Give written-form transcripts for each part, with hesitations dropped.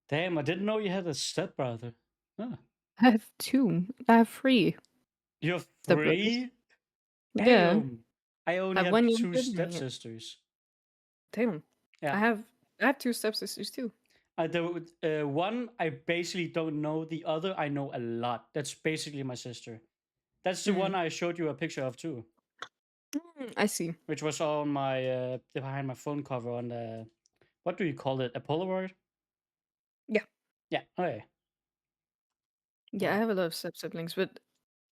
Damn, I didn't know you had a stepbrother. Huh. I have two. I have three You're stepbrothers. free? Yeah, Damn. I I only have have one two younger. Yeah. stepsisters. Damn. Yeah. I have two stepsisters too. One I basically don't know. The other I know a lot. That's basically my sister. That's the one Mm. I showed you a picture of too, I see. which was on my behind my phone cover on the what do you call it? A Polaroid? Yeah. Yeah. Oh yeah. Yeah, I Oh. have a lot of siblings, but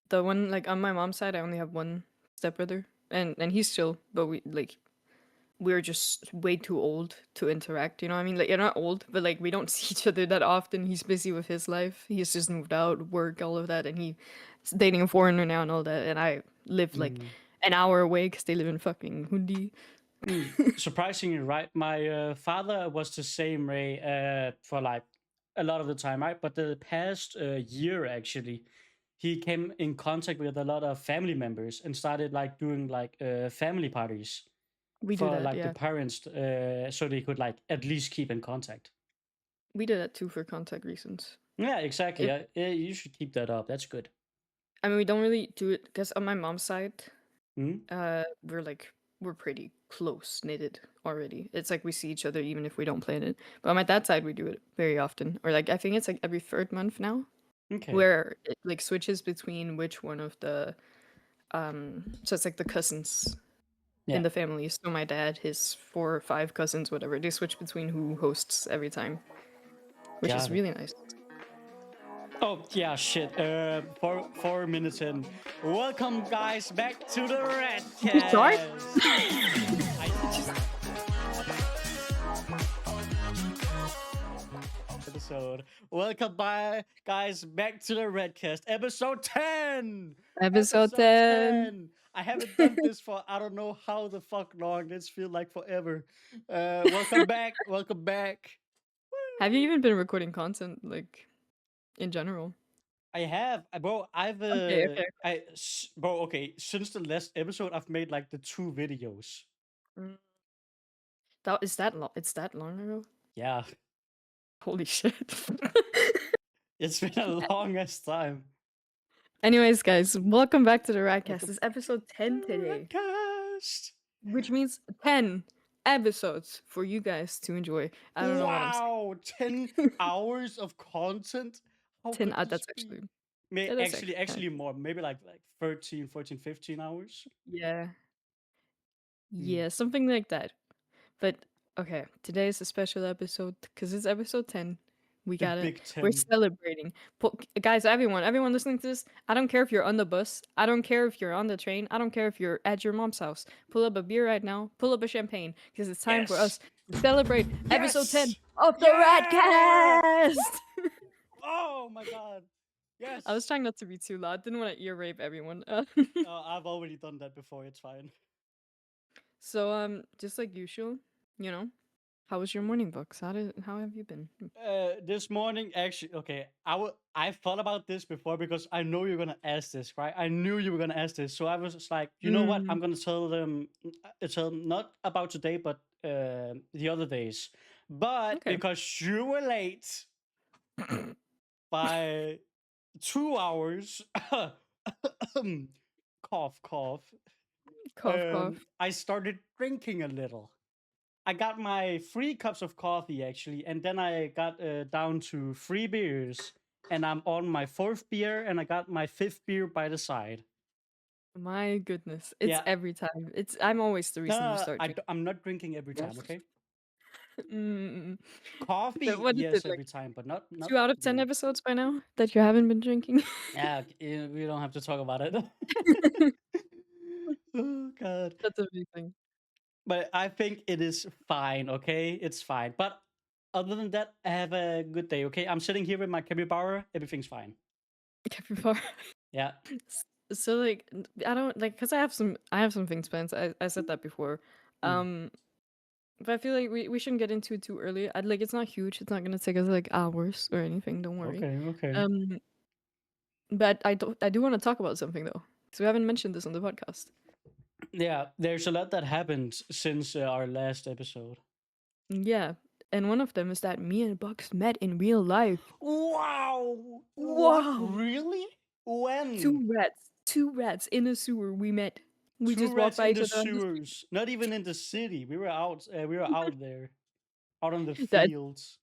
the one like on my mom's side, I only have one stepbrother, and he's still, but we're just way too old to interact. You know what I mean? Like you're not old, but like we don't see each other that often. He's busy with his life. He's just moved out, work, all of that, and he's dating a foreigner now and all that. And I live like Mm. an hour away because they live in fucking Hundi. Surprisingly, right? My father was the same way for like a lot of the time, right? But the past year, actually, he came in contact with a lot of family members and started like doing like family parties We do for that, like the yeah. parents, so they could like at least keep in contact. We do that too for contact reasons. Yeah, exactly. It, You should keep that up. That's good. I mean, we don't really do it because on my mom's side, Hmm? we're pretty close knitted already. It's like we see each other even if we don't plan it. But on my dad's side, we do it very often, or like I think it's like every third month now, Okay. where it like switches between which one of the so it's like the cousins in Yeah. the family. So my dad, his 4 or 5 cousins, whatever, they switch between who hosts every time, which is Got it. really nice. Oh yeah, shit. 4 minutes in. Welcome, guys, back to the Did you start? Ratcast. Episode. Welcome, guys, back to the Ratcast, episode 10. Episode Episode 10. 10. I haven't done this for I don't know how the fuck long. This feels like forever. Welcome back. Welcome back. Have you even been recording content like in general? I have, bro. Okay, okay. Bro. Okay, since the last episode, I've made like the 2 videos. Mm. That is that long? It's that long ago? Yeah, Holy shit. it's been a longest time. Anyways, guys, welcome back to the Ratcast. Welcome It's episode 10 to today, Ratcast. which means 10 episodes for you guys to enjoy. I don't know what I'm saying. Wow, 10 hours of content. How 10, could this that's be? actually, that is actually Actually more. Maybe like 13, 14, 15 hours. yeah. Hmm. Yeah, something like that. But okay, today is a special episode because it's episode 10. The Big We're 10. celebrating. Guys, everyone listening to this, I don't care if you're on the bus. I don't care if you're on the train. I don't care if you're at your mom's house. Pull up a beer right now. Pull up a champagne because it's time for us Yes. to celebrate episode 10 Yes. of the Yes. Radcast. Oh my god. I was Yes. trying not to be too loud. Didn't want to ear rape everyone. I've already done that before. It's fine. So just like usual, you know, how was your morning, Books? How have you been? This morning, actually, okay. I thought about this before because I know you're gonna ask this, right? I knew you were gonna ask this, so I was just like, you know what? Mm, I'm gonna tell them, tell them not about today, but the other days. But okay. because you were late by 2 hours, cough, cough. Cough, cough. I started drinking a little. I got my 3 cups of coffee actually, and then I got down to 3 beers, and I'm on my fourth beer, and I got my fifth beer by the side. My goodness, it's Yeah, every time. I'm always the reason you start drinking. I'm not drinking every time. Yes. Okay, Mm. So coffee, what is it yes, like? every time, but not 2 out of 10 beer. episodes by now that you haven't been drinking. Yeah, we don't have to talk about it. Oh God, That's amazing. but I think it is fine. Okay, it's fine. But other than that, I have a good day. Okay, I'm sitting here with my capybara. Everything's fine. Capybara. Yeah. So like I don't like because I have some things planned. I said that before. Mm. Um, but I feel like we shouldn't get into it too early. I'd like it's not huge. It's not gonna take us like hours or anything. Don't worry. Okay. Okay. Um, but I do want to talk about something though. So we haven't mentioned this on the podcast. Yeah, there's a lot that happened since our last episode. Yeah, and one of them is that me and Bucks met in real life. Wow! What? Wow! Really? When? Two rats in a sewer. We met. We Two just walked rats by in each the other on the street. sewers. Not even in the city. We were out. We were out there, out on the That fields.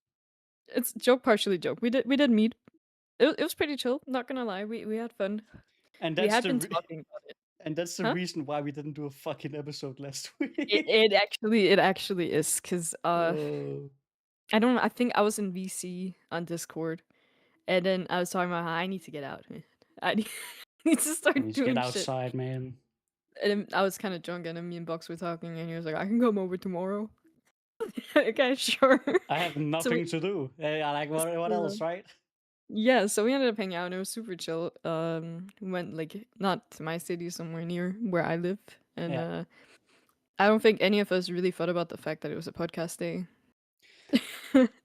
it's joke, partially joke. We did meet. It was pretty chill. Not gonna lie. We had fun. And We that's had the been talking about it. and that's the Huh? reason why we didn't do a fucking episode last It week. it actually is because Oh, I don't know. I think I was in VC on Discord, and then I was talking about how I need to get out, man. I need, need to I start need to get doing shit. outside, man. And then I was kind of drunk, and then me and Box were talking, and he was like, "I can come over tomorrow." Okay, sure. I have So we, nothing to do. I like what so, else, right? yeah, so we ended up hanging out, and it was super chill. We went like not to my city, somewhere near where I live, and Yeah. I don't think any of us really thought about the fact that it was a podcast day.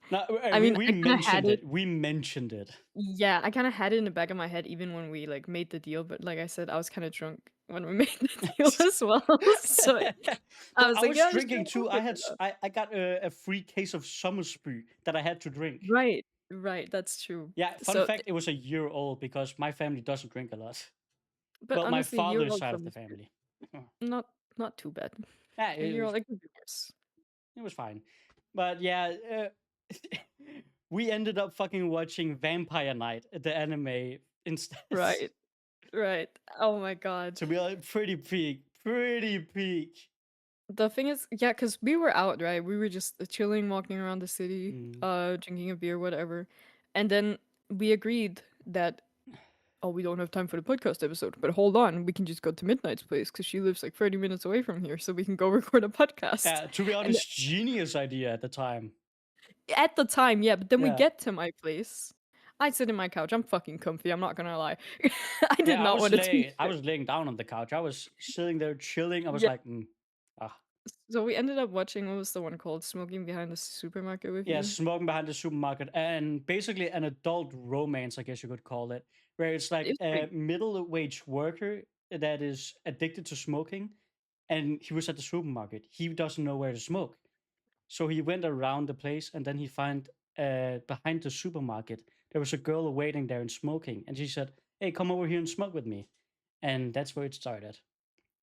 No, I mean, we I kind of had mentioned it. it. We mentioned it. Yeah, I kind of had it in the back of my head even when we like made the deal, but like I said, I was kind of drunk when we made the deal as well. So I Well, was I like, was yeah, drinking sure, we'll too. figure it out. I got a free case of Sommersby that I had to drink. Right, right, that's true. Yeah, fun So, fact, it was a year old because my family doesn't drink a lot. but Well, my honestly, a year father's old side of the summer spirit, family. not not too bad. Yeah, A year old, it could be worse. it was fine. But yeah, we ended up fucking watching Vampire Night, the anime, instead. Right, right. Oh my god. To be like, pretty peak. Pretty peak. The thing is, yeah, because we were out, right? We were just chilling, walking around the city, Mm. drinking a beer, whatever. And then we agreed that, oh, we don't have time for the podcast episode, but hold on, we can just go to Midnight's place because she lives like 30 minutes away from here, so we can go record a podcast. To be And honest, genius idea at the time. at the time, yeah, but then we Yeah. get to my place. I sit in my couch. I'm fucking comfy. I'm not gonna lie. I did Yeah, not want to teach I it. was laying down on the couch. I was sitting there chilling. I was Yeah. like, ah. So we ended up watching, what was the one called? Smoking Behind the Supermarket with Yeah, You. smoking behind the supermarket, and basically an adult romance, I guess you could call it, where it's It like was a pretty. middle-wage worker that is addicted to smoking, and he was at the supermarket. He doesn't know where to smoke, so he went around the place, and then he found behind the supermarket there was a girl waiting there and smoking, and she said, "Hey, come over here and smoke with me," and that's where it started.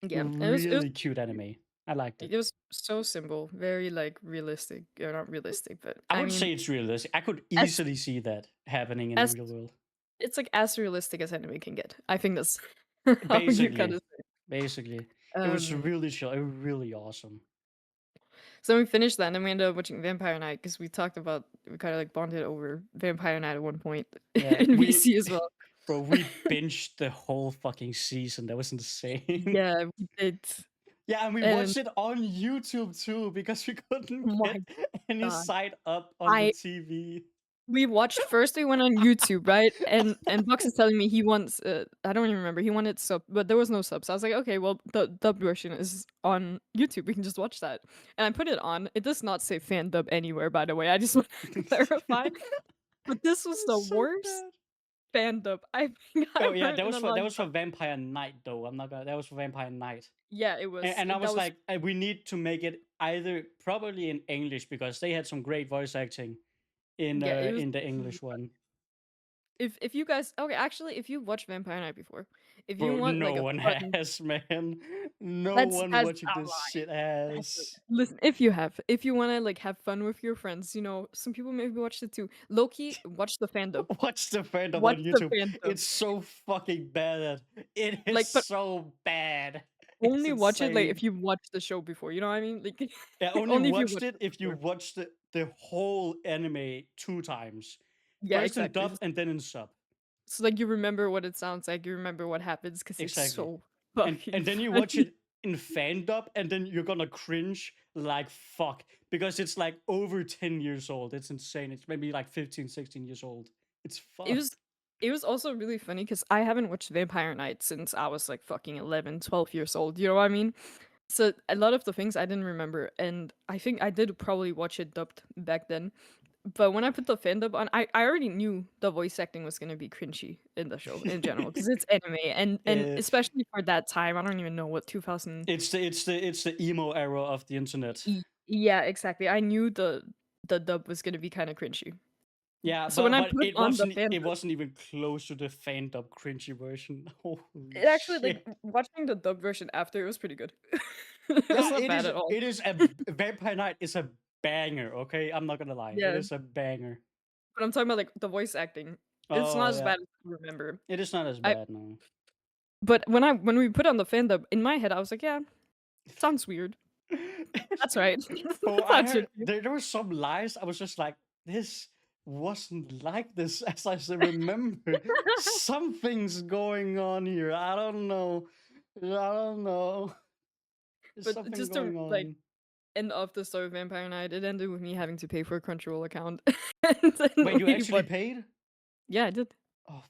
Yeah, and it was Really cute anime. I liked it. it was so simple, very like realistic, or not realistic, but I I would mean, say it's realistic. I could as easily see that happening in the as real world. it's like as realistic as anime can get. I think that's how you kind Basically, of basically, say. it was really chill. It was really awesome. So we finished that, and then we ended up watching Vampire Night because we talked about, we kind of like bonded over Vampire Night at one point Yeah, in VC as well. bro, we binged the whole fucking season. That was insane. Yeah, we did, Yeah, and we and watched it on YouTube too because we couldn't oh get my any god, site up on the I TV. we watched first. We went on YouTube, right? And Bucks is telling me he wants. I don't even remember. He wanted sub, but there was no subs. So I was like, okay, well, the dub version is on YouTube. We can just watch that. And I put it on. It does not say fan dub anywhere, by the way. I just want to clarify. But this was the It's so worst bad. fan dub I think Oh I've yeah, heard in a that long was for time. Vampire Night though. I'm not gonna. That was for Vampire Night. Yeah, it was. And I That was was. like, we need to make it either probably in English because they had some great voice acting Yeah, it was in the really English fun. one. If you guys, okay, actually, if you've watched Vampire Night before, if you Bro, want no like a one fun, has, man. No that's one that's watching a this lie. shit has. Listen, if you have, if you want to like have fun with your friends, some people maybe watched it too. Loki, watch the fandom. Watch the fandom on Watch the YouTube. fandom. It's so fucking bad. It is Like, but so bad. It's only watch it like insane. if you've watched the show before. You know what I mean? Like, Yeah, only only if you watched watched it it if you before. watched the whole anime 2 times. Yeah, First in exactly. dub and then in sub. So like you remember what it sounds like, you remember what happens because it's Exactly. so fucking And then you watch funny. it in fan dub and then you're gonna cringe like fuck because it's like over 10 years old. It's insane. It's maybe like 15, 16 years old. It's It was fucked. it was also really funny because I haven't watched Vampire Night since I was like fucking 11, 12 years old. You know what I mean? So a lot of the things I didn't remember, and I think I did probably watch it dubbed back then. But when I put the fan dub on, I already knew the voice acting was gonna be cringy in the show in general because it's anime, and Uh, especially for that time. I don't even know what 2000. it's the emo era of the internet. Yeah, exactly. I knew the dub was gonna be kind of cringy. Yeah, So when I but put on the fan it dub, wasn't even close to the fan dub cringy version. Holy it actually like shit! watching the dub version after it was pretty good. It was Yeah, not bad at all. It is a Vampire Night is a banger. Okay, I'm not gonna lie, it Yeah, is a banger. but I'm talking about like the voice acting. It's not Oh as yeah, bad as I remember. it is not as I bad now. But when we put on the fan dub, in my head I was like, yeah, sounds weird. That's right. Oh, That's how I it should heard be. there were some lies. I was just like, this wasn't like this as I remember. Something's going on here. I don't know. I don't know. There's But something just to going like on. end off the story of Vampire Night, it ended with me having to pay for a Crunchyroll account. And Wait, then you we actually watched. paid? Yeah, I did. Oh,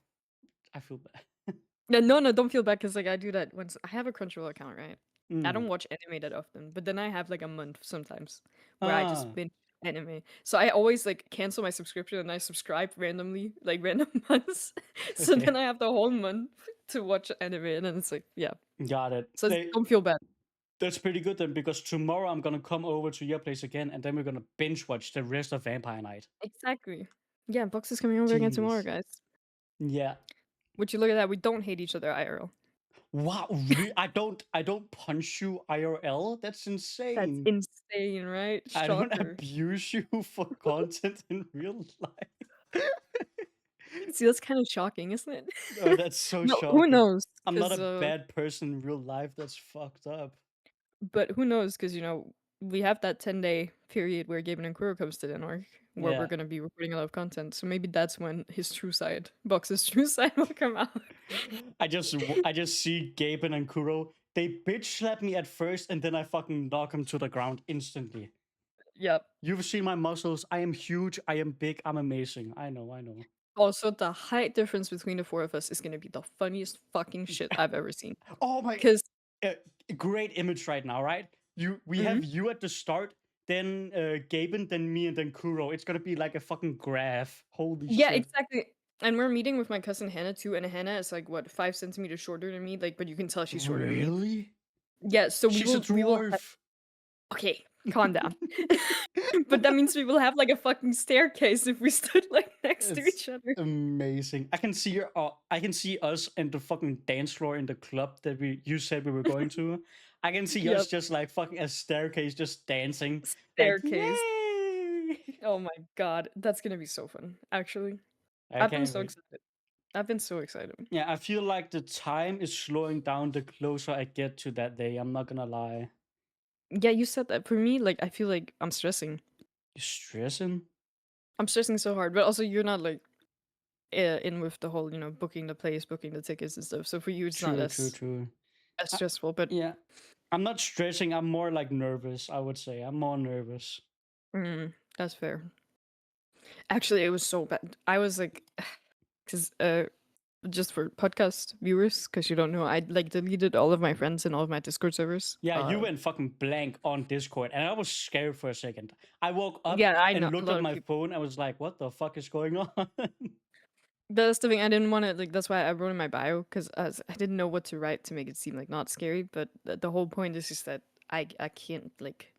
I feel bad. No, no, no, don't feel bad because like I do that once. I have a Crunchyroll account, right? I Mm. don't watch anime that often, but then I have like a month sometimes where I just Ah, binge anime. So I always like cancel my subscription and I subscribe randomly, like random months. So okay. then I have the whole month to watch anime, and then it's like, yeah. Got it. So don't feel bad. That's pretty good then, because tomorrow I'm gonna come over to your place again, and then we're gonna binge watch the rest of Vampire Night. Exactly. Yeah, Box is coming over again tomorrow, Jeez. guys. Yeah. Would you look at that? We don't hate each other IRL. Wow. I don't punch you IRL. That's That's insane. insane, right? I don't Shocker. abuse you for content in real life. See, that's kind of shocking, isn't it? Oh, that's so No, who shocking. knows? I'm not Because a bad person in real life. That's fucked up. but who knows? Because we have that 10-day period where Gaben and Kuro comes to Denmark, where we're Yeah. gonna be recording a lot of content. So maybe that's when his true side, Box's true side, will come out. I just see Gaben and Kuro. They bitch slap me at first, and then I fucking knock them to the ground instantly. Yep. You've seen my muscles. I am huge. I am big. I'm amazing. I know. I know. Also, the height difference between the four of us is gonna be the funniest fucking shit I've ever seen. Oh my! Because Uh, great image right now, right? We have you at the start, then Gaben, then me, and then Kuro. It's gonna be like a fucking graph. Holy yeah, shit! exactly. And we're meeting with my cousin Hannah too, and Hannah is like what 5 centimeters shorter than me, like, but you can tell she's shorter than me. Really? Yeah, so She's a we will have dwarf. okay, calm down. But that means we will have like a fucking staircase if we stood like next to It's each other. amazing. I can see I can see us in the fucking dance floor in the club that you said we were going to. I can see us Yep, just like fucking a staircase, just dancing, like staircase. yay! Oh my god, that's gonna be so fun. Actually, I I've been can't so wait. excited. I've been so excited. Yeah, I feel like the time is slowing down the closer I get to that day. I'm not gonna lie. Yeah, you said that. For me, like I feel like I'm stressing. You stressing? I'm stressing so hard, but also you're not like in with the whole, booking the place, booking the tickets and stuff. So for you, it's not True, true, true. as I, stressful. But yeah, I'm not stressing. I'm more like nervous. I would say I'm more nervous. that's fair. Actually, it was so bad. I was like, because just for podcast viewers, because you don't know, I like deleted all of my friends and all of my Discord servers. Yeah, you went fucking blank on Discord, and I was scared for a second. I woke up Yeah, I know and a looked lot at of my people. phone. I was like, "What the fuck is going on?" That's the thing. I didn't want to like. That's why I wrote in my bio because I didn't know what to write to make it seem like not scary. But the whole point is just that I can't like.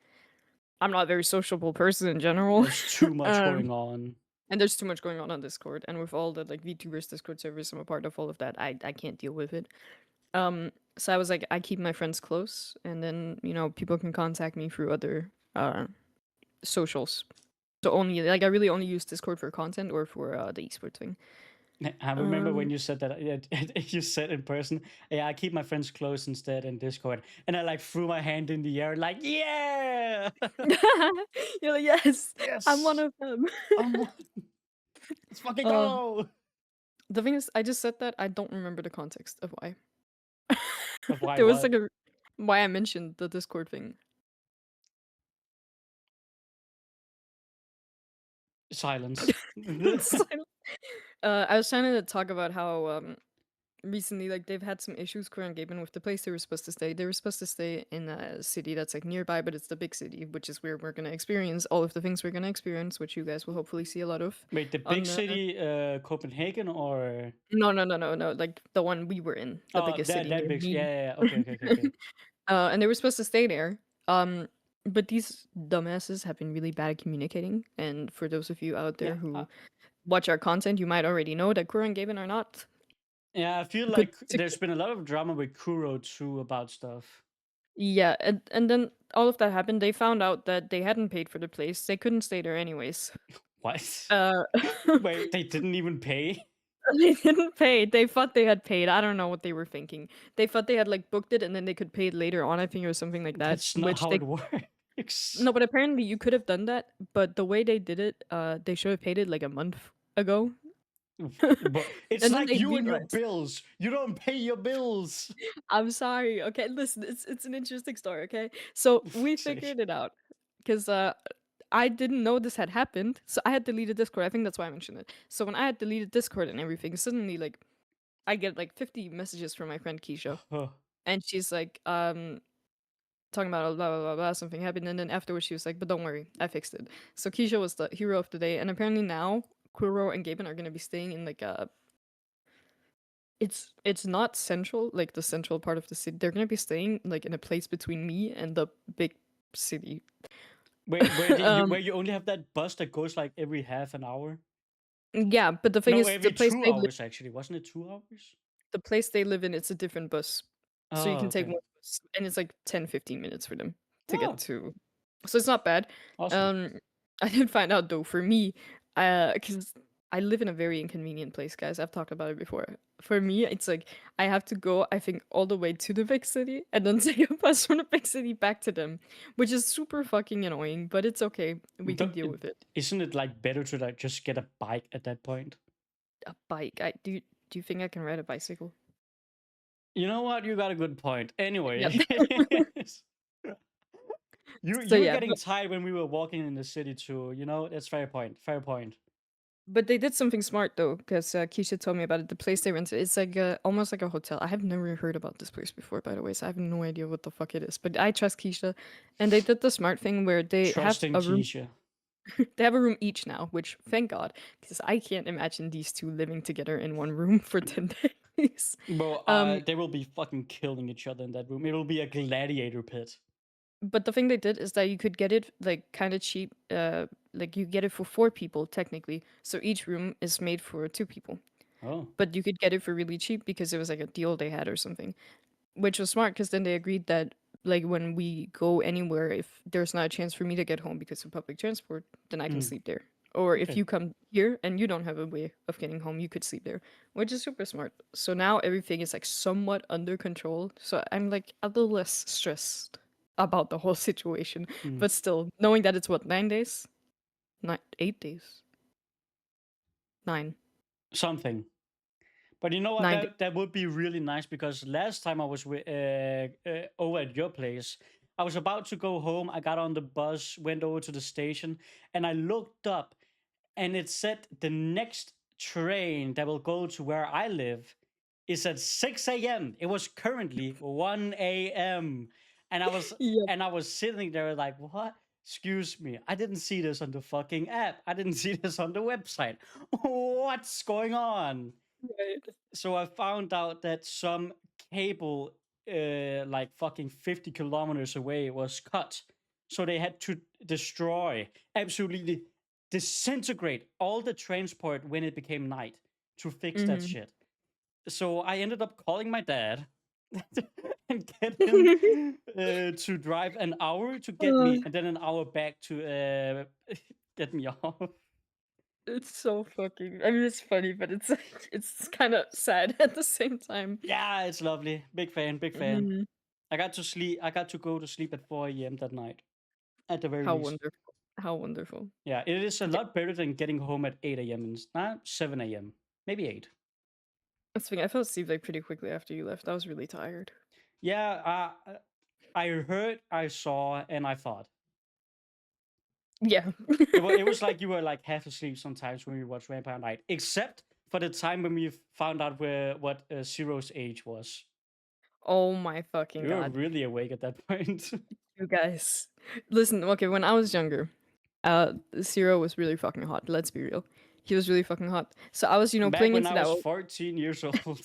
I'm not a very sociable person in general. There's too much um, going on. and there's too much going on Discord, and with all the like VTubers Discord servers, I'm a part of all of that. I can't deal with it. So I was like, I keep my friends close, and then people can contact me through other socials. So only like I really only use Discord for content or for the esports thing. I remember when Um, you said that. You said in person, "Yeah, I keep my friends close instead in Discord," and I like threw my hand in the air, like, "Yeah, you're like, yes, I'm one yes, of them. I'm one. Let's fucking uh, go." the thing is, I just said that I don't remember the context of why. Of why There was like what? a why I mentioned the Discord thing. Silence. Silent. I was trying to talk about how recently like they've had some issues Korean Gaben with the place they were supposed to stay. They were supposed to stay in a city that's like nearby, but it's the big city, which is where we're gonna experience all of the things we're gonna experience, which you guys will hopefully see a lot of. Wait, the On big city, Copenhagen, or no, no, no, no, no, like the one we were in, the oh, biggest city that near big? Yeah, me. yeah, yeah. Okay, okay, okay, okay. And they were supposed to stay there. But these dumbasses have been really bad at communicating. And for those of you out there Yeah, who watch our content, you might already know that Kuro and Gaben are not yeah. I feel good like there's been a lot of drama with Kuro too about stuff. Yeah, and then all of that happened. They found out that they hadn't paid for the place. They couldn't stay there anyways. What? Uh, Wait, they didn't even pay? they didn't pay. They thought they had paid. I don't know what they were thinking. They thought they had like booked it and then they could pay it later on. I think it was something like that. That's not Which how they it works. no, but apparently you could have done that. But the way they did it, they should have paid it like a month ago, But it's and then like they you and your realized. bills. You don't pay your bills. I'm sorry. Okay, listen, it's an interesting story. Okay, so we Fuck's sake. figured it out because I didn't know this had happened, so I had deleted Discord. I think that's why I mentioned it. So when I had deleted Discord and everything, suddenly like I get like 50 messages from my friend Keisha, Huh. and she's like, talking about blah blah blah blah something happened, and then afterwards she was like, but don't worry, I fixed it. So Keisha was the hero of the day, and apparently now Kuro and Gaben are gonna be staying in like a. It's not central, like the central part of the city. They're gonna be staying like in a place between me and the big city. Wait, um, where you only have that bus that goes like every half an hour? yeah, but the thing No, is, every 2 hours actually. Wasn't it 2 hours? the place they live in, it's a different bus. So you Oh, can take okay. one bus, and it's like 10-15 minutes for them to get Oh, to. So it's not bad. awesome. Um, I did find out though, for me, because I live in a very inconvenient place, guys. I've talked about it before. For me, it's like I have to go, I think, all the way to the big city and then take a bus from the big city back to them, which is super fucking annoying, but it's okay. We can Don't- deal with it. Isn't it like better to like just get a bike at that point? A bike. Do you think I can ride a bicycle? You know what? You got a good point. Yeah. Anyway, you So you were yeah, getting tired when we were walking in the city too. You know, that's fair point. Fair point. but they did something smart though, because Keisha told me about it. The place they rented, it's like almost like a hotel. I have never heard about this place before, by the way, so I have no idea what the fuck it is. But I trust Keisha, and they did the smart thing where they have Trusting a room. Keisha. They have a room each now, which thank God, because I can't imagine these two living together in one room for 10 days. Bro, Um, they will be fucking killing each other in that room. It'll be a gladiator pit. but the thing they did is that you could get it like kind of cheap. Like you get it for 4 people technically, so each room is made for 2 people. Oh, But you could get it for really cheap because it was like a deal they had or something, which was smart because then they agreed that like when we go anywhere, if there's not a chance for me to get home because of public transport, then I can mm, sleep there. Or if okay. you come here and you don't have a way of getting home, you could sleep there, which is super smart. So now everything is like somewhat under control. So I'm like a little less stressed about the whole situation. Mm. But still, knowing that it's what, 9 days? Not 8 days. 9. Something. But you know what? 9 days. That would be really nice because last time I was over at your place, I was about to go home. I got on the bus, went over to the station, and I looked up, and it said the next train that will go to where I live is at 6 a.m. It was currently 1 a.m. And I was Yep. and I was sitting there like, what? Excuse me. I didn't see this on the fucking app. I didn't see this on the website. What's going on? Right. So I found out that some cable, like fucking 50 kilometers away, was cut. So they had to destroy, absolutely disintegrate all the transport when it became night to fix that Mm-hmm. shit. So I ended up calling my dad and get him to drive an hour to get me, and then an hour back to get me off. It's so fucking. I mean, it's funny, but it's like it's kind of sad at the same time. Yeah, it's lovely. Big fan, big fan. Mhm. I got to sleep. I got to go to sleep at 4 a.m. that night, at the very How least. wonderful! How wonderful! Yeah, it is a Yeah, lot better than getting home at 8 a.m. and not 7 a.m. Maybe 8. that's the thing. I fell asleep like pretty quickly after you left. I was really tired. Yeah, I heard, I saw, and I thought. Yeah. It was like you were like half asleep sometimes when we watched Vampire Night, except for the time when we found out what Zero's age was. Oh my fucking You were god, really awake at that point. you guys! Listen, okay. When I was younger, Zero was really fucking hot. Let's be real. He was really fucking hot. So I was, Back playing when into I that. was 14 years old.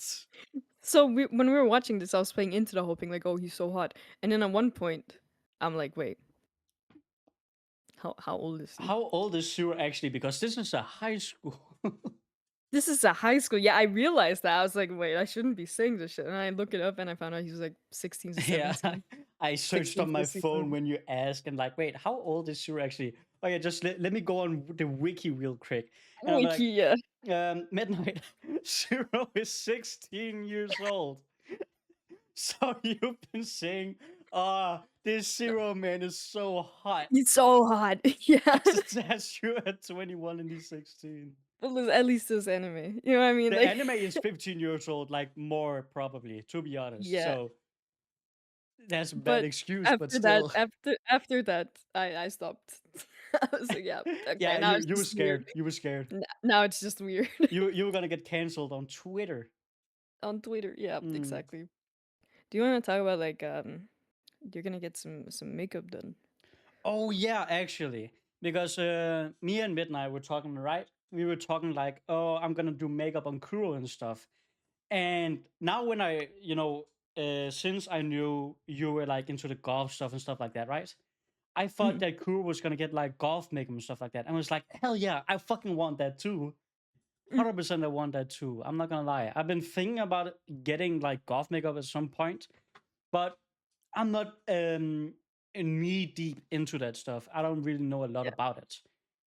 So when we were watching this, I was playing into the whole thing, like, oh, he's so hot. And then at one point, I'm like, wait. How old is he? How old is Zero actually? Because this is a high school. This is a high school. Yeah, I realized that. I was like, wait, I shouldn't be saying this shit. And I look it up and I found out he was like 16 to Yeah, 17. I searched 16 on to my phone 16. when you asked, and like, wait, how old is Zero actually? Oh yeah, just let me go on the wiki real quick, and I'm like, Wiki, yeah. Midnight, Zero is 16 years old. So you've been saying, this Zero man is so hot. He's so hot. Yeah. That's you at 21 and he's 16. Well, at least this anime. You know what I mean? The Like, anime is 15 years old, like more probably, to be honest. yeah. So that's a bad But excuse, but after that, still. after that, I stopped. I was like, yeah, okay. Yeah, Now you it's you were just weird. scared. You were scared. Now it's just weird. You were gonna get canceled on Twitter. On Twitter, yeah, Mm. exactly. Do you want to talk about like you're gonna get some makeup done? Oh yeah, actually, because me and Midnight were talking, right? We were talking like, oh, I'm gonna do makeup on Kuro and stuff. And now when I, since I knew you were like into the golf stuff and stuff like that, right? I thought Mhm. that Kuro was gonna get like golf makeup and stuff like that. And I was like, hell yeah, I fucking want that too. Mm. 100% I want that too. I'm not gonna lie. I've been thinking about getting like golf makeup at some point, but I'm not knee deep into that stuff. I don't really know a lot Yeah. about it.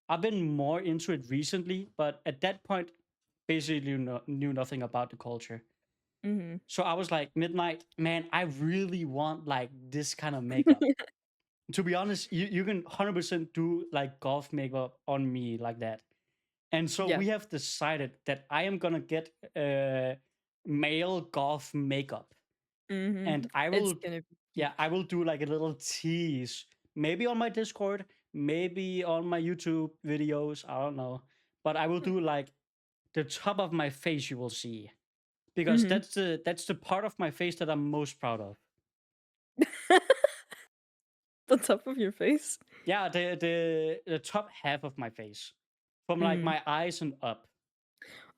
I've been more into it recently, but at that point, basically knew nothing about the culture. Mhm. So I was like, Midnight, man, I really want like this kind of makeup. To be honest, you can 100% do like golf makeup on me like that. And so Yeah. we have decided that I am gonna get male golf makeup, and Mhm. I It's will, gonna be yeah, peak. I will do like a little tease, maybe on my Discord, maybe on my YouTube videos. I don't know, but I will do like the top of my face. You will see because Mhm. that's the part of my face that I'm most proud of. The top of your face. Yeah, the top half of my face, from like Mhm. my eyes and up.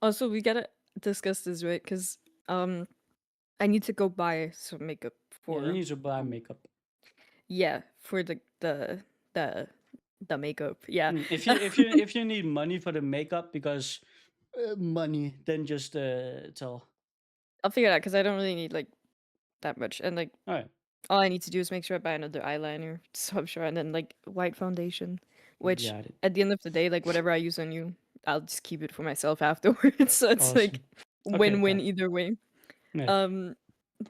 Also, we gotta discuss this, right? Because I need to go buy some makeup Yeah, you for need to buy makeup. yeah, for the the makeup. Yeah. If you need money for the makeup because money, then just tell. I'll figure it out because I don't really need like that much. And like All right, all I need to do is make sure I buy another eyeliner, so I'm sure, and then like white foundation, which got it. at the end of the day, like whatever I use on you, I'll just keep it for myself afterwards. So it's like Awesome. Okay, win-win got it. either way. Yeah. Um,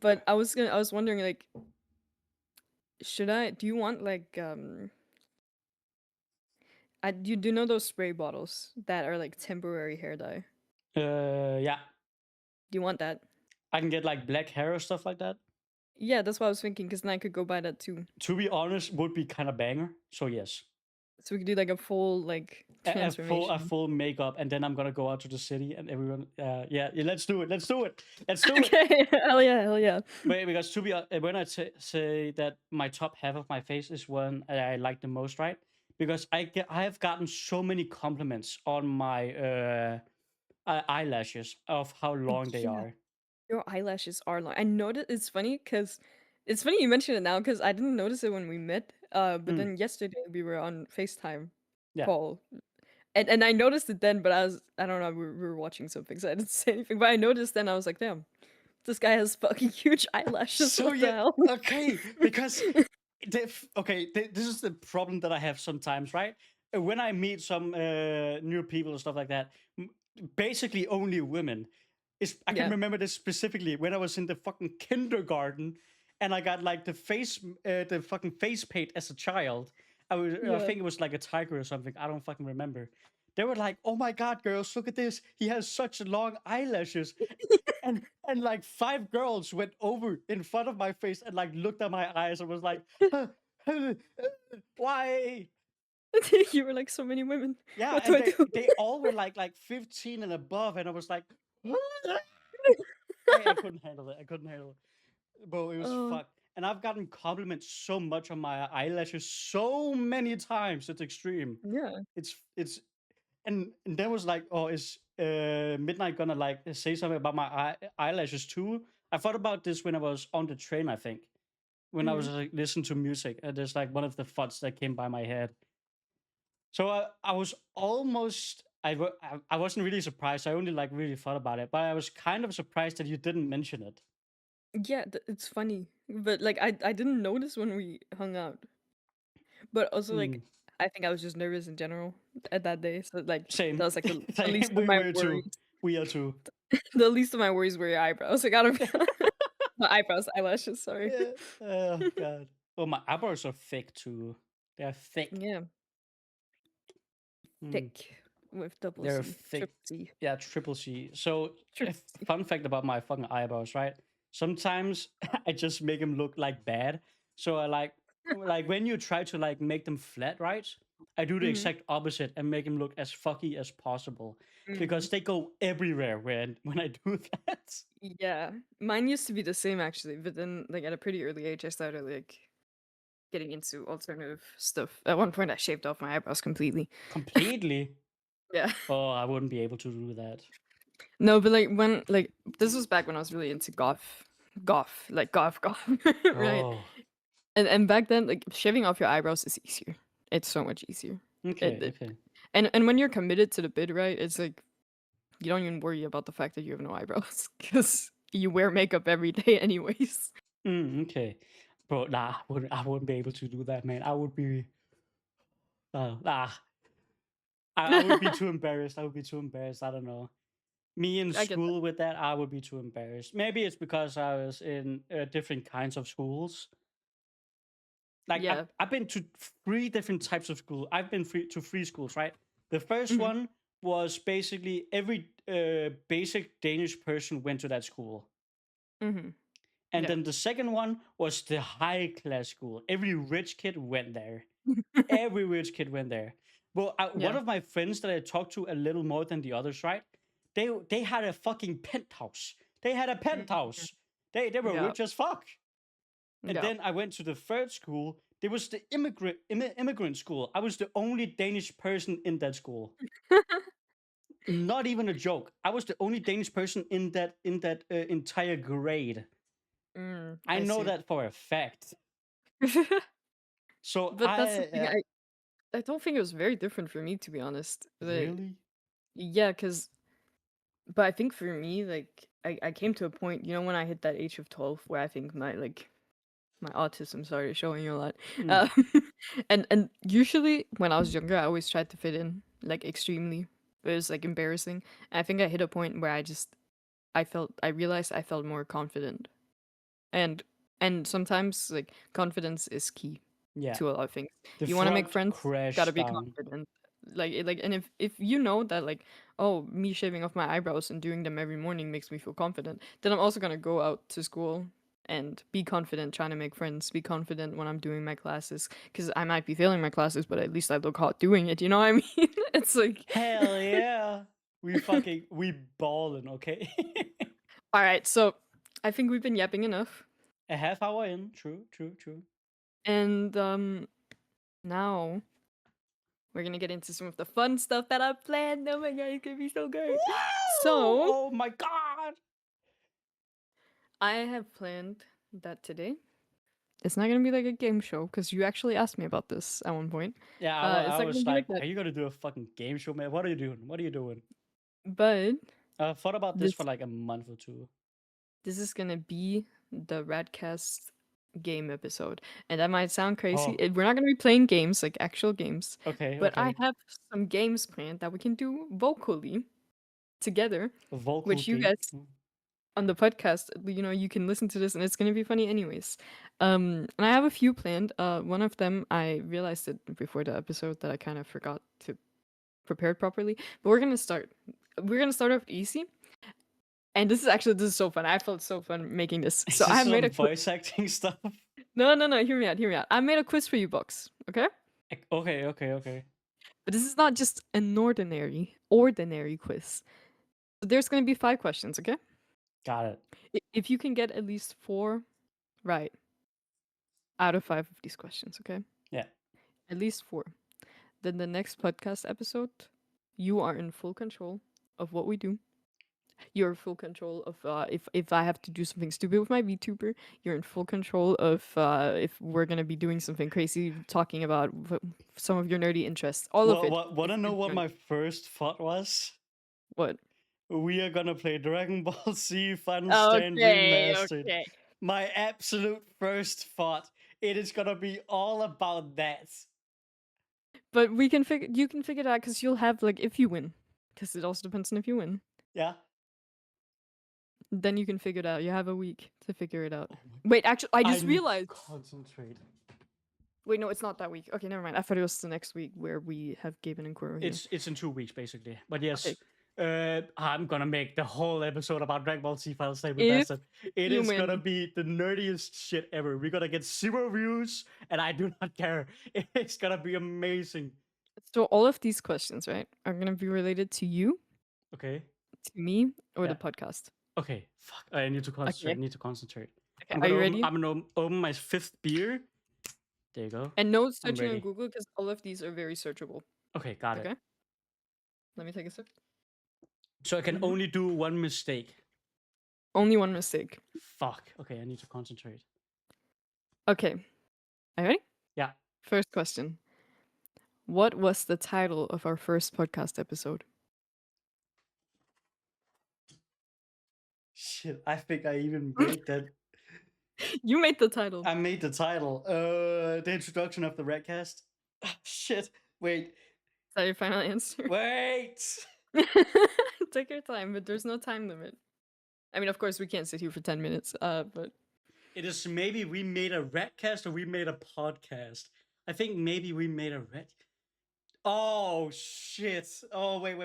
but I was wondering like, do you want like you do know those spray bottles that are like temporary hair dye? Yeah. Do you want that? I can get like black hair or stuff like that. Yeah, that's what I was thinking, because then I could go buy that too. To be honest, would be kind of banger. So yes, So we could do like a full like a transformation. full makeup, and then I'm gonna go out to the city, and everyone. Yeah. Let's do it. Let's do it. Let's do it. Okay, hell yeah, hell yeah. Wait, because to be when I say that my top half of my face is one I like the most, right? Because I have gotten so many compliments on my eyelashes of how long they Yeah, are. your eyelashes are long. I noticed it's funny you mention it now because I didn't notice it when we met. But Mm, then yesterday we were on FaceTime yeah. call. And I noticed it then, but I don't know, we were watching something, so I didn't say anything. But I noticed then, I was like, damn, this guy has fucking huge eyelashes. So What the yeah, hell? okay, because this is the problem that I have sometimes, right? When I meet some new people and stuff like that, basically only women. I can Yeah. remember this specifically when I was in the fucking kindergarten, and I got like the fucking face paint as a child. I Yeah. think it was like a tiger or something. I don't fucking remember. They were like, "Oh my god, girls, look at this! He has such long eyelashes." And like five girls went over in front of my face and like looked at my eyes and was like, why? You were like so many women. Yeah, What do and I do? they all were like 15 and above, and I was like, I couldn't handle it. I couldn't handle it. Bro, it was Oh, fucked. And I've gotten compliments so much on my eyelashes so many times. It's extreme. yeah. It's and then was like, oh, is Midnight gonna like say something about my eyelashes too? I thought about this when I was on the train. I think when I was Mhm. like listening to music, there's like one of the thoughts that came by my head. So I was almost I wasn't really surprised. I only like really thought about it, but I was kind of surprised that you didn't mention it. Yeah, it's funny, but like I didn't notice when we hung out. But also like Mm, I think I was just nervous in general at that day. So like same, that was like the same. least of We my were too. worries. We are too. The least of my worries were your eyebrows. Like I don't not eyebrows, eyelashes, sorry. Yeah. Oh god. Oh, my eyebrows are thick too. They're thick. Yeah, Mm, thick with double they're C, thick. triple C, Yeah, triple C. So, triple C. fun fact about my fucking eyebrows, right? Sometimes I just make them look like bad. So I like when you try to like make them flat, right? I do the Mhm. exact opposite and make them look as fucky as possible Mm. because they go everywhere when I do that. Yeah, mine used to be the same actually, but then like at a pretty early age, I started like getting into alternative stuff. At one point, I shaved off my eyebrows completely. Completely. Yeah. Oh, I wouldn't be able to do that. No, but like when like this was back when I was really into goth, right? Oh, And back then, like shaving off your eyebrows is easier. It's so much easier. okay, It okay. and when you're committed to the bid, right? It's like you don't even worry about the fact that you have no eyebrows because you wear makeup every day anyways. Okay. Bro, nah, I wouldn't be able to do that, man. I would be, nah, I would be too embarrassed. I would be too embarrassed. I don't know. Me in I get that. school with that, I would be too embarrassed. Maybe it's because I was in different kinds of schools. Like Yeah. I've been to three different types of school. I've been to three schools, right? The first Mhm. one was basically every basic Danish person went to that school. Mhm. And Yeah. then the second one was the high class school. Every rich kid went there. Every rich kid went there. Well, one Yeah. of my friends that I talked to a little more than the others, right? They had a fucking penthouse. They had a Mhm. penthouse. They were Yeah. rich as fuck. And Yeah. then I went to the third school. There was the immigrant school. I was the only Danish person in that school. Not even a joke. I was the only Danish person in that entire grade. I I know see. that for a fact. So But that's the thing. I don't think it was very different for me to be honest. really. Yeah, cause but I think for me, like I came to a point, when I hit that age of 12 where I think my autism started showing a lot. Mm, Uh, and usually when I was younger, I always tried to fit in like extremely. It was like embarrassing. And I think I hit a point where I realized I felt more confident. And and sometimes like confidence is key yeah. to a lot of things. The You want to make front friends, gotta crashed be down. confident. And if you know that like, oh, me shaving off my eyebrows and doing them every morning makes me feel confident, then I'm also gonna go out to school and be confident, trying to make friends, be confident when I'm doing my classes, because I might be failing my classes, but at least I look hot doing it. You know what I mean? It's like, Hell yeah. We balling, okay? all right, so I think we've been yapping enough, A half hour in. True, true, true. and now we're gonna get into some of the fun stuff that I planned. Oh my god, it's gonna be so Woo! great. So, Oh my god. I have planned that today it's not gonna be like a game show because you actually asked me about this at one point. Yeah, It's I not gonna was be like like, that, are you gonna do a fucking game show, man? What are you doing? What are you doing? but I've thought about this for this like a month or two. this is gonna be the Ratcast game episode, and that might sound crazy. Oh, We're not gonna be playing games like actual games, okay, but I okay. have some games planned that we can do vocally together, Vocal which you game. guys on the podcast, you can listen to this and it's gonna be funny anyways. And I have a few planned. One of them I realized it before the episode that I kind of forgot to prepare it properly. But we're gonna start. We're gonna start off easy. And this is so fun. I felt so fun making this. Is So this I made some a quiz. voice acting stuff? No. Hear me out. Hear me out. I made a quiz for you, Box. Okay. Okay, okay, okay. But this is not just an ordinary quiz. So there's gonna be 5 questions. Okay. Got it. If you can get at least 4 right out of 5 of these questions, okay, Yeah. at least 4. Then the next podcast episode, you are in full control of what we do. you're in full control of if I have to do something stupid with my VTuber, you're in full control of if we're gonna be doing something crazy, talking about some of your nerdy interests. All of it. Want to It's know what done. my first thought was? What? We are gonna play Dragon Ball Z Final Stand Okay, Remastered. okay. My absolute first thought. It is gonna be all about that. But you can figure it out because you'll have like if you win, because it also depends on if you win. Yeah. Then you can figure it out. You have a week to figure it out. Oh my Wait, actually, I I just need realized. to concentrate. Wait, no, it's not that week. Okay, never mind. I thought it was the next week where we have Gaben and Kuro here. It's in 2 weeks basically. But yes, Okay. I'm gonna make the whole episode about Dragon Ball Z Final Stand If Remastered. It you is gonna win. be the nerdiest shit ever. We're gonna get 0 views, and I do not care. It's gonna be amazing. So all of these questions, right, are gonna be related to you, Okay. to me, or Yeah. the podcast. Okay. Fuck. I need to concentrate. Okay. I need to concentrate. Okay, are you ready? I'm gonna open my 5th beer. There you go. And no I'm searching on ready. Google because all of these are very searchable. Okay, got it. Okay. Let me take a sip. So I can only do one mistake. Only one mistake. Fuck. Okay, I need to concentrate. Okay. Are you ready? Yeah. First question. What was the title of our first podcast episode? Shit, I think I even made that. You made the title. I made the title. The introduction of the Rat'cast. Shit. Wait. Is that your final answer? Wait. Take your time, but there's no time limit. I mean, of course, we can't sit here for 10 minutes, but It is maybe we made a Rat'cast or we made a podcast. I think maybe we made a Rat. Oh shit. Oh wait.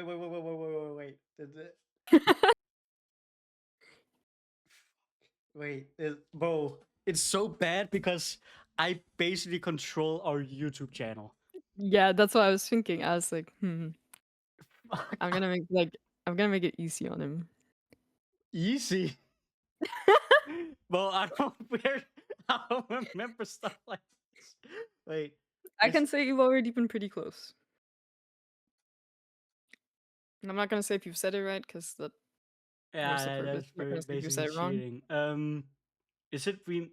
Wait, bro, it's so bad because I basically control our YouTube channel. yeah, that's what I was thinking. I was like, I'm gonna make it easy on him. Easy. Well, I don't remember stuff like this. Wait. I can say you've already been pretty close. And I'm not gonna say if you've said it right, because that what's the purpose? that's I'm not gonna say if you said basically it wrong. cheating. Is it we?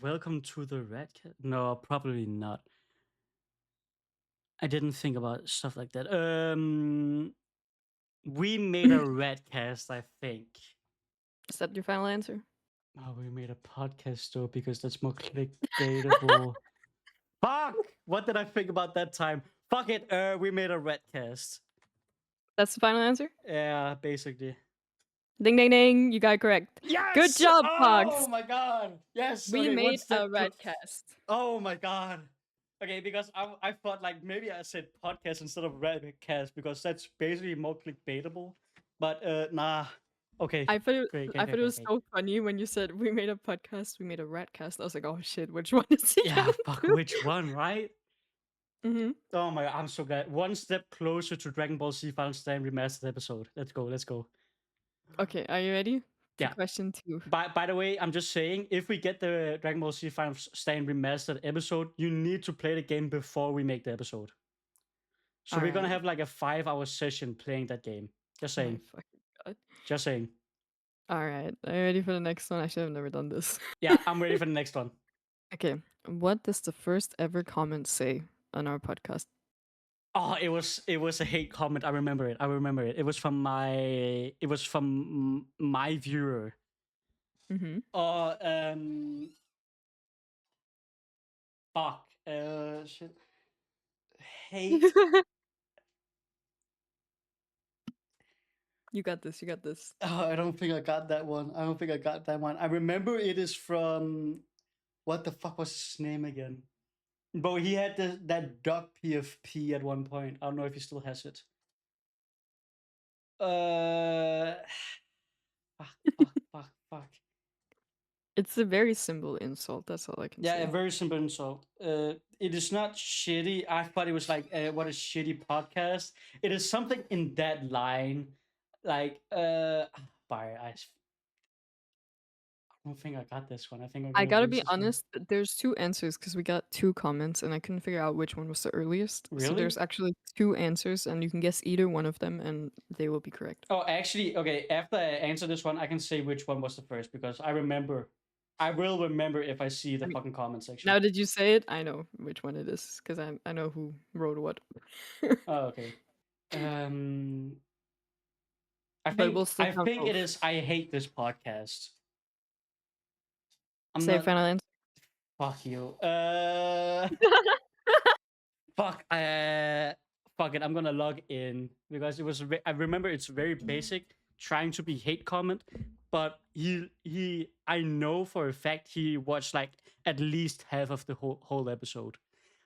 Welcome to the Ratcast? No, probably not. I didn't think about stuff like that. We made a Ratcast, I think. Is that your final answer? Oh, we made a podcast though because that's more clickbaitable. Fuck! What did I think about that time? Fuck it. We made a Ratcast. That's the final answer? Yeah, basically. Ding ding ding! You got it correct. Yes! Good job, Fox. Oh my god! Yes. We okay, made a Ratcast. Oh my god. Okay, because I thought like maybe I said podcast instead of Ratcast because that's basically more clickbaitable. But nah. Okay. I thought Great. it was so funny when you said we made a podcast, we made a Ratcast. I was like, oh shit, which one is he? Yeah, fuck, which one, right? Mm-hmm. Oh my god, I'm so glad. One step closer to Dragon Ball Z Final Stand Remastered episode. Let's go. Okay, are you ready? Yeah. Question 2. By the way, I'm just saying, if we get the Dragon Ball Z Final Stand Remastered episode, you need to play the game before we make the episode. So we're gonna have like a 5-hour session playing that game. Just saying. Oh my fucking god. Just saying. Alright, are you ready for the next one? I should have never done this. Yeah, I'm ready for the next one. Okay, what does the first ever comment say on our podcast? Oh, it was a hate comment. I remember it. It was from my viewer. Mm-hmm. Fuck. Shit. Hate. You got this. Oh, I don't think I got that one. I remember it is from what the fuck was his name again? But he had that dog PFP at one point. I don't know if he still has it. Fuck. It's a very simple insult. That's all I can say. Yeah, a very simple insult. It is not shitty. I thought it was like, what a shitty podcast. It is something in that line. Like, I don't think I got this one. I think I'm I gonna gotta lose be this one. honest, there's two answers because we got two comments and I couldn't figure out which one was the earliest. So Really? there's actually two answers and you can guess either one of them and they will be correct. Oh, actually, okay. After I answer this one, I can say which one was the first because I remember. I will remember if I see the I mean, fucking comment section. now that you say it, I know which one it is because I know who wrote what. Oh, okay. I But we'll think still count it both. is. I hate this podcast. I'm Say not. final answer. Fuck you. Fuck. Fuck it. I'm gonna log in because it was. I remember it's very basic, trying to be hate comment, but he. I know for a fact he watched like at least half of the whole episode.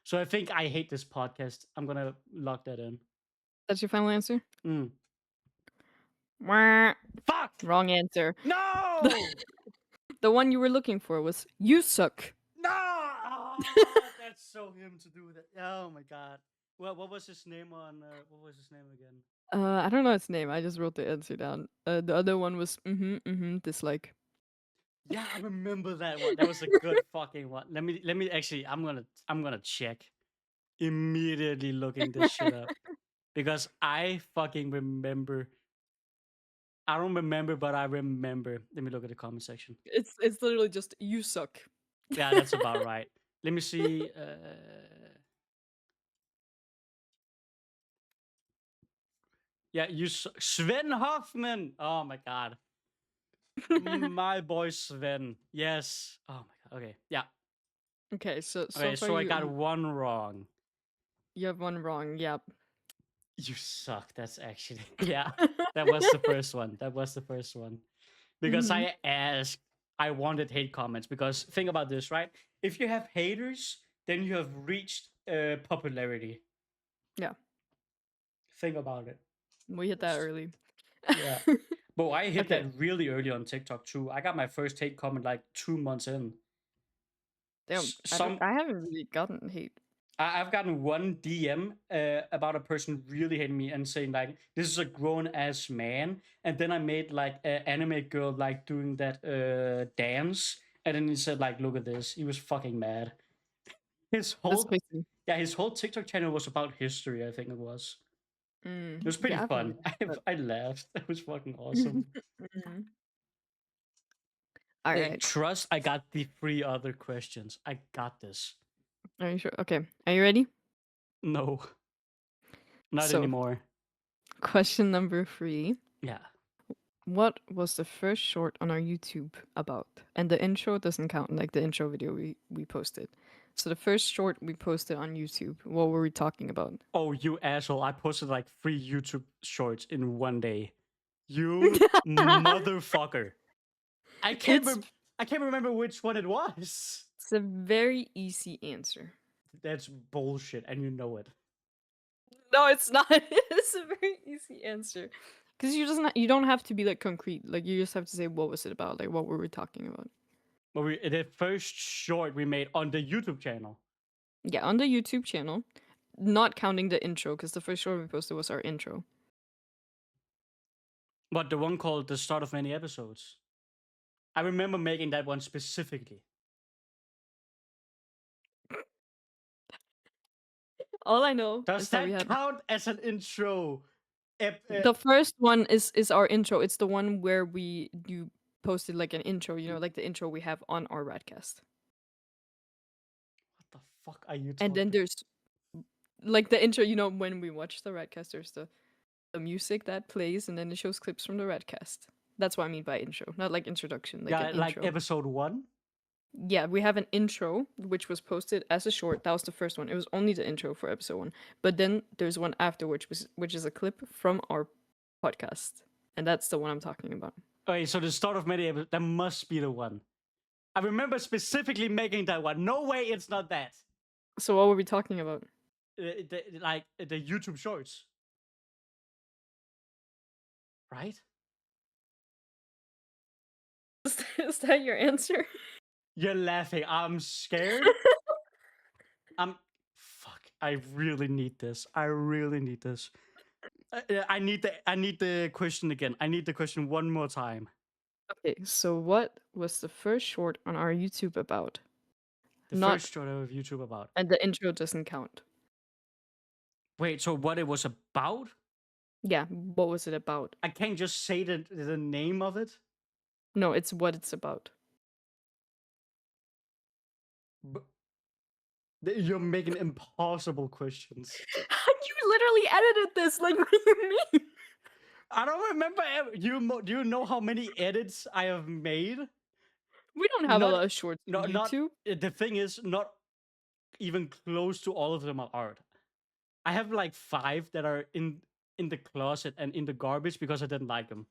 So I think I hate this podcast. I'm gonna log that in. That's your final answer? Mm. Wah. Fuck. Wrong answer. No. The one you were looking for was "You suck." No. Oh, that's so him to do that. Oh my god. Well, what was his name on? What was his name again? I don't know its name. I just wrote the answer down. The other one was dislike. Yeah, I remember that one. That was a good fucking one. Let me actually. I'm gonna check immediately. Looking this shit up because I fucking remember. I don't remember, but I remember. Let me look at the comment section. It's literally just "You suck." Yeah, that's about right. Let me see. Yeah, Sven Hoffman. Oh my god, my boy Sven. Yes. Oh my god. Okay. Yeah. Okay, so Okay. far So I got one wrong. you have one wrong. Yep. You suck. That's actually yeah. That was the first one. That was the first one. Because Mhm. I asked, I wanted hate comments. Because think about this, right? If you have haters, then you have reached popularity. Yeah, Think about it. we hit that early. Yeah. But I hit Okay. that really early on TikTok too. I got my first hate comment like 2 months in. Damn, Some I haven't really gotten hate. I've gotten one DM about a person really hating me and saying like this is a grown ass man, and then I made like an anime girl like doing that dance, and then he said like look at this. He was fucking mad. His That's whole crazy. his whole TikTok channel was about history. I think it was. It was pretty Yeah, I haven't fun. really but I laughed. It was fucking awesome. Mhm. All Hey, right. trust. I got the 3 other questions. I got this. Are you sure? Okay. Are you ready? No, not So, anymore. question number 3. Yeah. What was the first short on our YouTube about? And the intro doesn't count, like the intro video we posted. So the first short we posted on YouTube, what were we talking about? Oh, you asshole! I posted like 3 YouTube shorts in one day. You motherfucker! I can't. It's I can't remember which one it was. it's a very easy answer. That's bullshit, and you know it. No, it's not. It's a very easy answer. Because you don't have to be like concrete. Like you just have to say what was it about? Like what were we talking about? But the first short we made on the YouTube channel. Yeah, on the YouTube channel. Not counting the intro, because the first short we posted was our intro. But the one called "The Start of Many Episodes." I remember making that one specifically. All I know Does is that we that had count as an intro? the first one is our intro. It's the one where you posted like an intro, like the intro we have on our Ratcast. What the fuck are you And then talking? there's like the intro, when we watch the Ratcast, there's the music that plays and then it shows clips from the Ratcast. That's what I mean by intro, not like introduction, like Yeah, an like intro. episode 1. Yeah, we have an intro which was posted as a short. That was the first one. It was only the intro for episode 1. But then there's one after which is a clip from our podcast. And that's the one I'm talking about. Okay, so the start of many episodes. That must be the one. I remember specifically making that one. No way, it's not that. So what were we talking about? Like the YouTube Shorts, right? Is that your answer? You're laughing. I'm scared. I'm. Fuck. I really need this. I really need this. I need the question again. I need the question one more time. Okay, so what was the first short on our YouTube about? The Not, first short of YouTube about. and the intro doesn't count. Wait, so what it was about? Yeah, what was it about? I can't just say the name of it. No, it's what it's about. But you're making impossible questions. You literally edited this. Like, what do you mean? I don't remember. Do you know how many edits I have made? We don't have a Not, lot of shorts no, on not. YouTube. The thing is, not even close to all of them are art. I have like 5 that are in the closet and in the garbage because I didn't like them.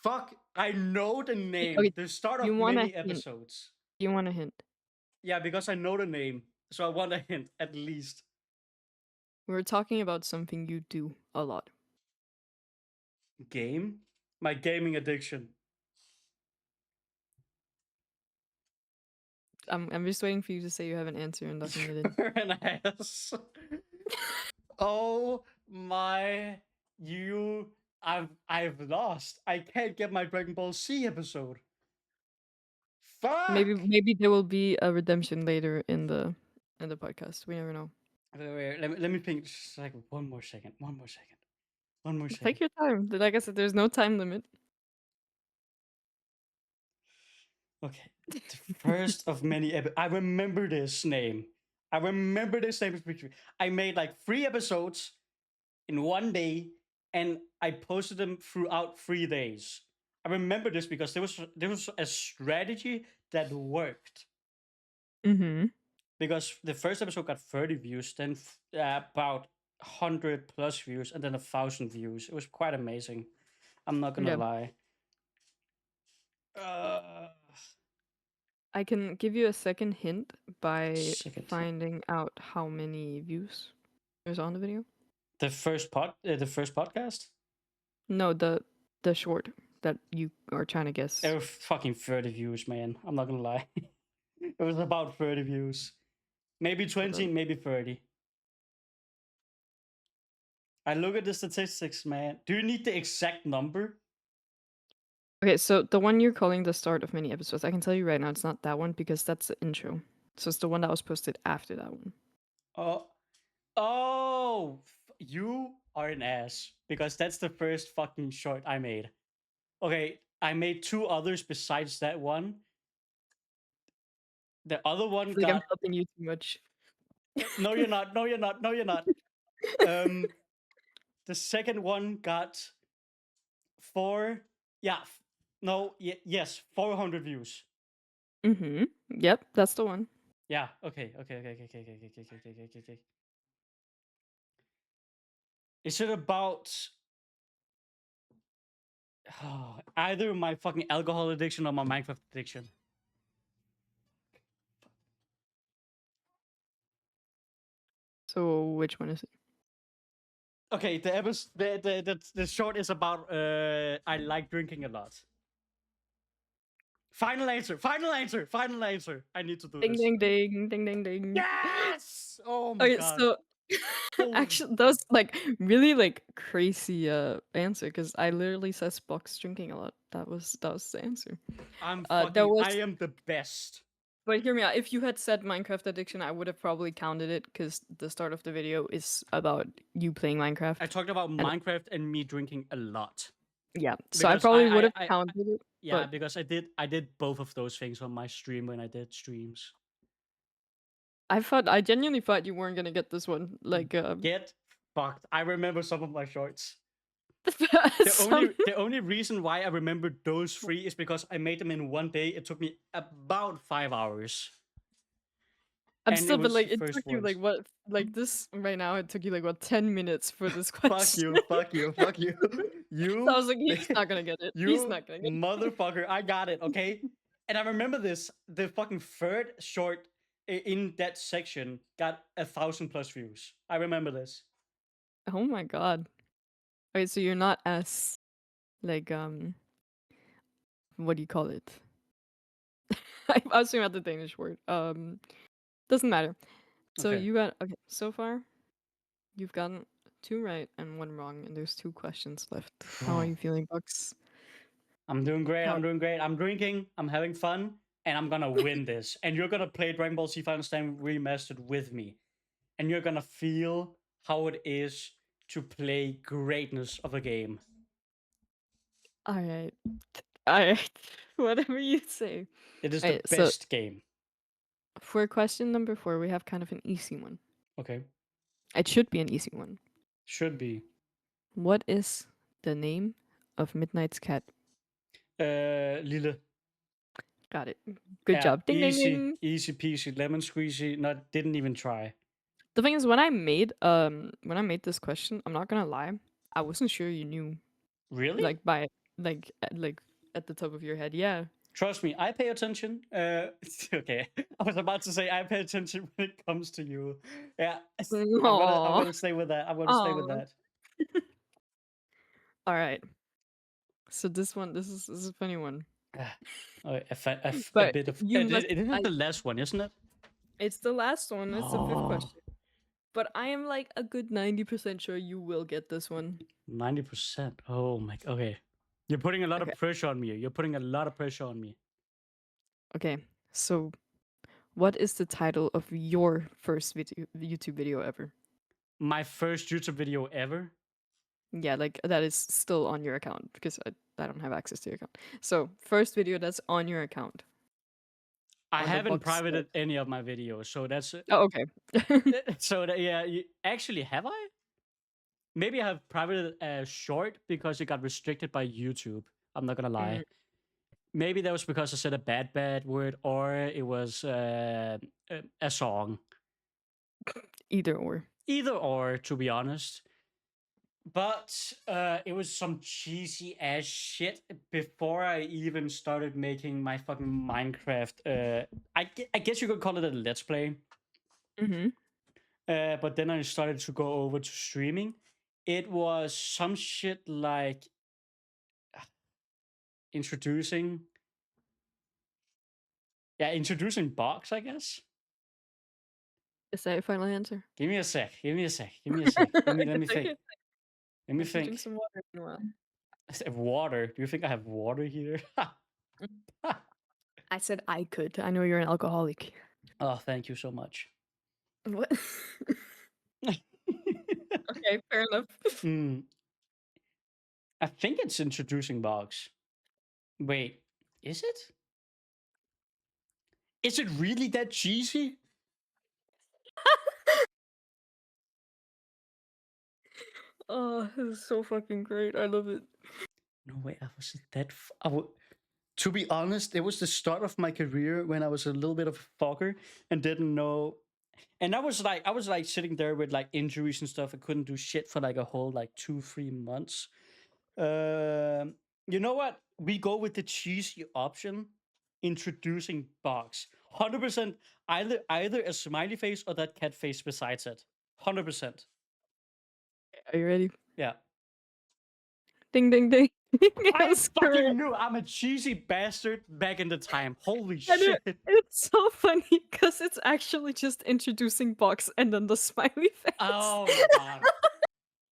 Fuck, I know the name. Okay, The start you of want a many hint? episodes. You want a hint? Yeah, because I know the name, so I want a hint at least. We're talking about something you do a lot. Game? My gaming addiction. I'm just waiting for you to say you have an answer and locking it in. You're an ass. Oh my, I've lost. I can't get my Dragon Ball Z episode. Fuck. Maybe there will be a redemption later in the podcast. We never know. Wait, let me think. Just like one more second. One more second. One more second. Take your time. Like I said, there's no time limit. Okay. The first of many I remember this name. I remember this name. I made like 3 episodes in one day, and I posted them throughout 3 days. I remember this because there was a strategy that worked. Mm-hmm. Because the first episode got 30 views, then about 100 plus views, and then 1,000 views. It was quite amazing. I'm not gonna Yeah. lie. I can give you a second hint by Second. finding out how many views there's on the video. The first podcast. No, the short that you are trying to guess. It was fucking 30 views, man. I'm not gonna lie. It was about 30 views. Maybe 20, maybe 30. I look at the statistics, man. Do you need the exact number? Okay, so the one you're calling the start of many episodes, I can tell you right now it's not that one because that's the intro. So it's the one that was posted after that one. Oh, you are an ass because that's the first fucking short I made. Okay, I made 2 others besides that one. The other one I feel like I'm got. helping you too much. No, you're not. No, you're not. No, you're not. The second one got 4. Yeah. No. Yes. 400 views. Mm-hmm. Yep, that's the one. Yeah. Okay. Okay. Is it about either my fucking alcohol addiction or my Minecraft addiction? So which one is it? Okay, the short is about I like drinking a lot. Final answer. Final answer. Final answer. I need to do Ding this. ding ding ding ding ding. Yes. Oh my Okay, god. so Holy actually that was like really like crazy answer because I literally says box drinking a lot. That was the answer. I'm There fucking. was, I am the best. but hear me out. If you had said Minecraft addiction, I would have probably counted it because the start of the video is about you playing Minecraft. I talked about And Minecraft and me drinking a lot. yeah, so I Because probably would have counted it. yeah, But because I did both of those things on my stream when I did streams. I genuinely thought you weren't gonna get this one. Like Get fucked. I remember some of my shorts. some- The only reason why I remember those 3 is because I made them in one day. It took me about 5 hours. I'm And still, but like the it first took you ones. like what, like this right now? It took you like what 10 minutes for this Fuck question. you, fuck you, fuck you. You, So I was like, he's not gonna get it. He's you not gonna get it. motherfucker. I got it, okay? And I remember this. The fucking third short in that section got 1,000 plus views. I remember this. Oh my god. Okay, so you're not as like what do you call it? I was thinking about the Danish word. Doesn't matter. So Okay. you got, okay, so far you've gotten 2 right and 1 wrong, and there's 2 questions left. How are you feeling, Bucks? I'm doing great. How? I'm doing great. I'm drinking. I'm having fun, and I'm gonna win this. And you're gonna play Dragon Ball Z Final Stand Remastered with me, and you're gonna feel how it is to play greatness of a game. All right, all right. Whatever you say. It is the Alright, so best game. for question number 4, we have kind of an easy one. Okay, It should be an easy one. should be. What is the name of Midnight's cat? Lille. Got it. Good Yeah, job. Ding ding easy, ding. easy peasy, lemon squeezy. Not didn't even try. The thing is, when I made this question, I'm not gonna lie, I wasn't sure you knew, Really? like by like at the top of your head. Yeah. Trust me, I pay attention. Okay, I was about to say I pay attention when it comes to you. Yeah, I'm Aww. gonna stay with that. I'm gonna stay with Aw. that. All right. So this is a funny one. Oh, a But bit of you must. it is the last one, isn't it? It's the last one. It's the 5th Oh, question. But I am like a good 90% sure you will get this one. 90%. Oh my. Okay, you're putting a lot Okay. of pressure on me. You're putting a lot of pressure on me. Okay. So, what is the title of your first YouTube video ever? My first YouTube video ever. Yeah, like that is still on your account because I don't have access to your account. So, first video that's on your account. I On the haven't Bucks privated any of my videos, so that's Oh, okay. so that, yeah. Actually, have I? Maybe I have privated a short because it got restricted by YouTube. I'm not gonna lie. Mm, Maybe that was because I said a bad word, or it was a song. either or. Either or, to be honest. But it was some cheesy ass shit before I even started making my fucking Minecraft. I guess you could call it a let's play. Mm-hmm. But then I started to go over to streaming. It was some shit like introducing Box, I guess. Is that your final answer? Give me a sec. Let me think. Let me Take think. it. Let me I can drink think. some water meanwhile. I said water. Do you think I have water here? I said I could. I know you're an alcoholic. Oh, thank you so much. What? Okay, fair enough. I think it's introducing Box. Wait, is it? Is it really that cheesy? Oh, this is so fucking great. I love it. No way, I was that. To be honest, it was the start of my career when I was a little bit of a fucker and didn't know. And I was like sitting there with like injuries and stuff. I couldn't do shit for like a whole like 2-3 months. You know what? We go with the cheesy option, introducing Box. 100%. Either a smiley face or that cat face besides it. 100%. Are you ready? Yeah. Ding ding ding. I That's fucking correct. knew I'm a cheesy bastard back in the time. Holy And shit. it's so funny because it's actually just introducing Box and then the smiley face. Oh my god.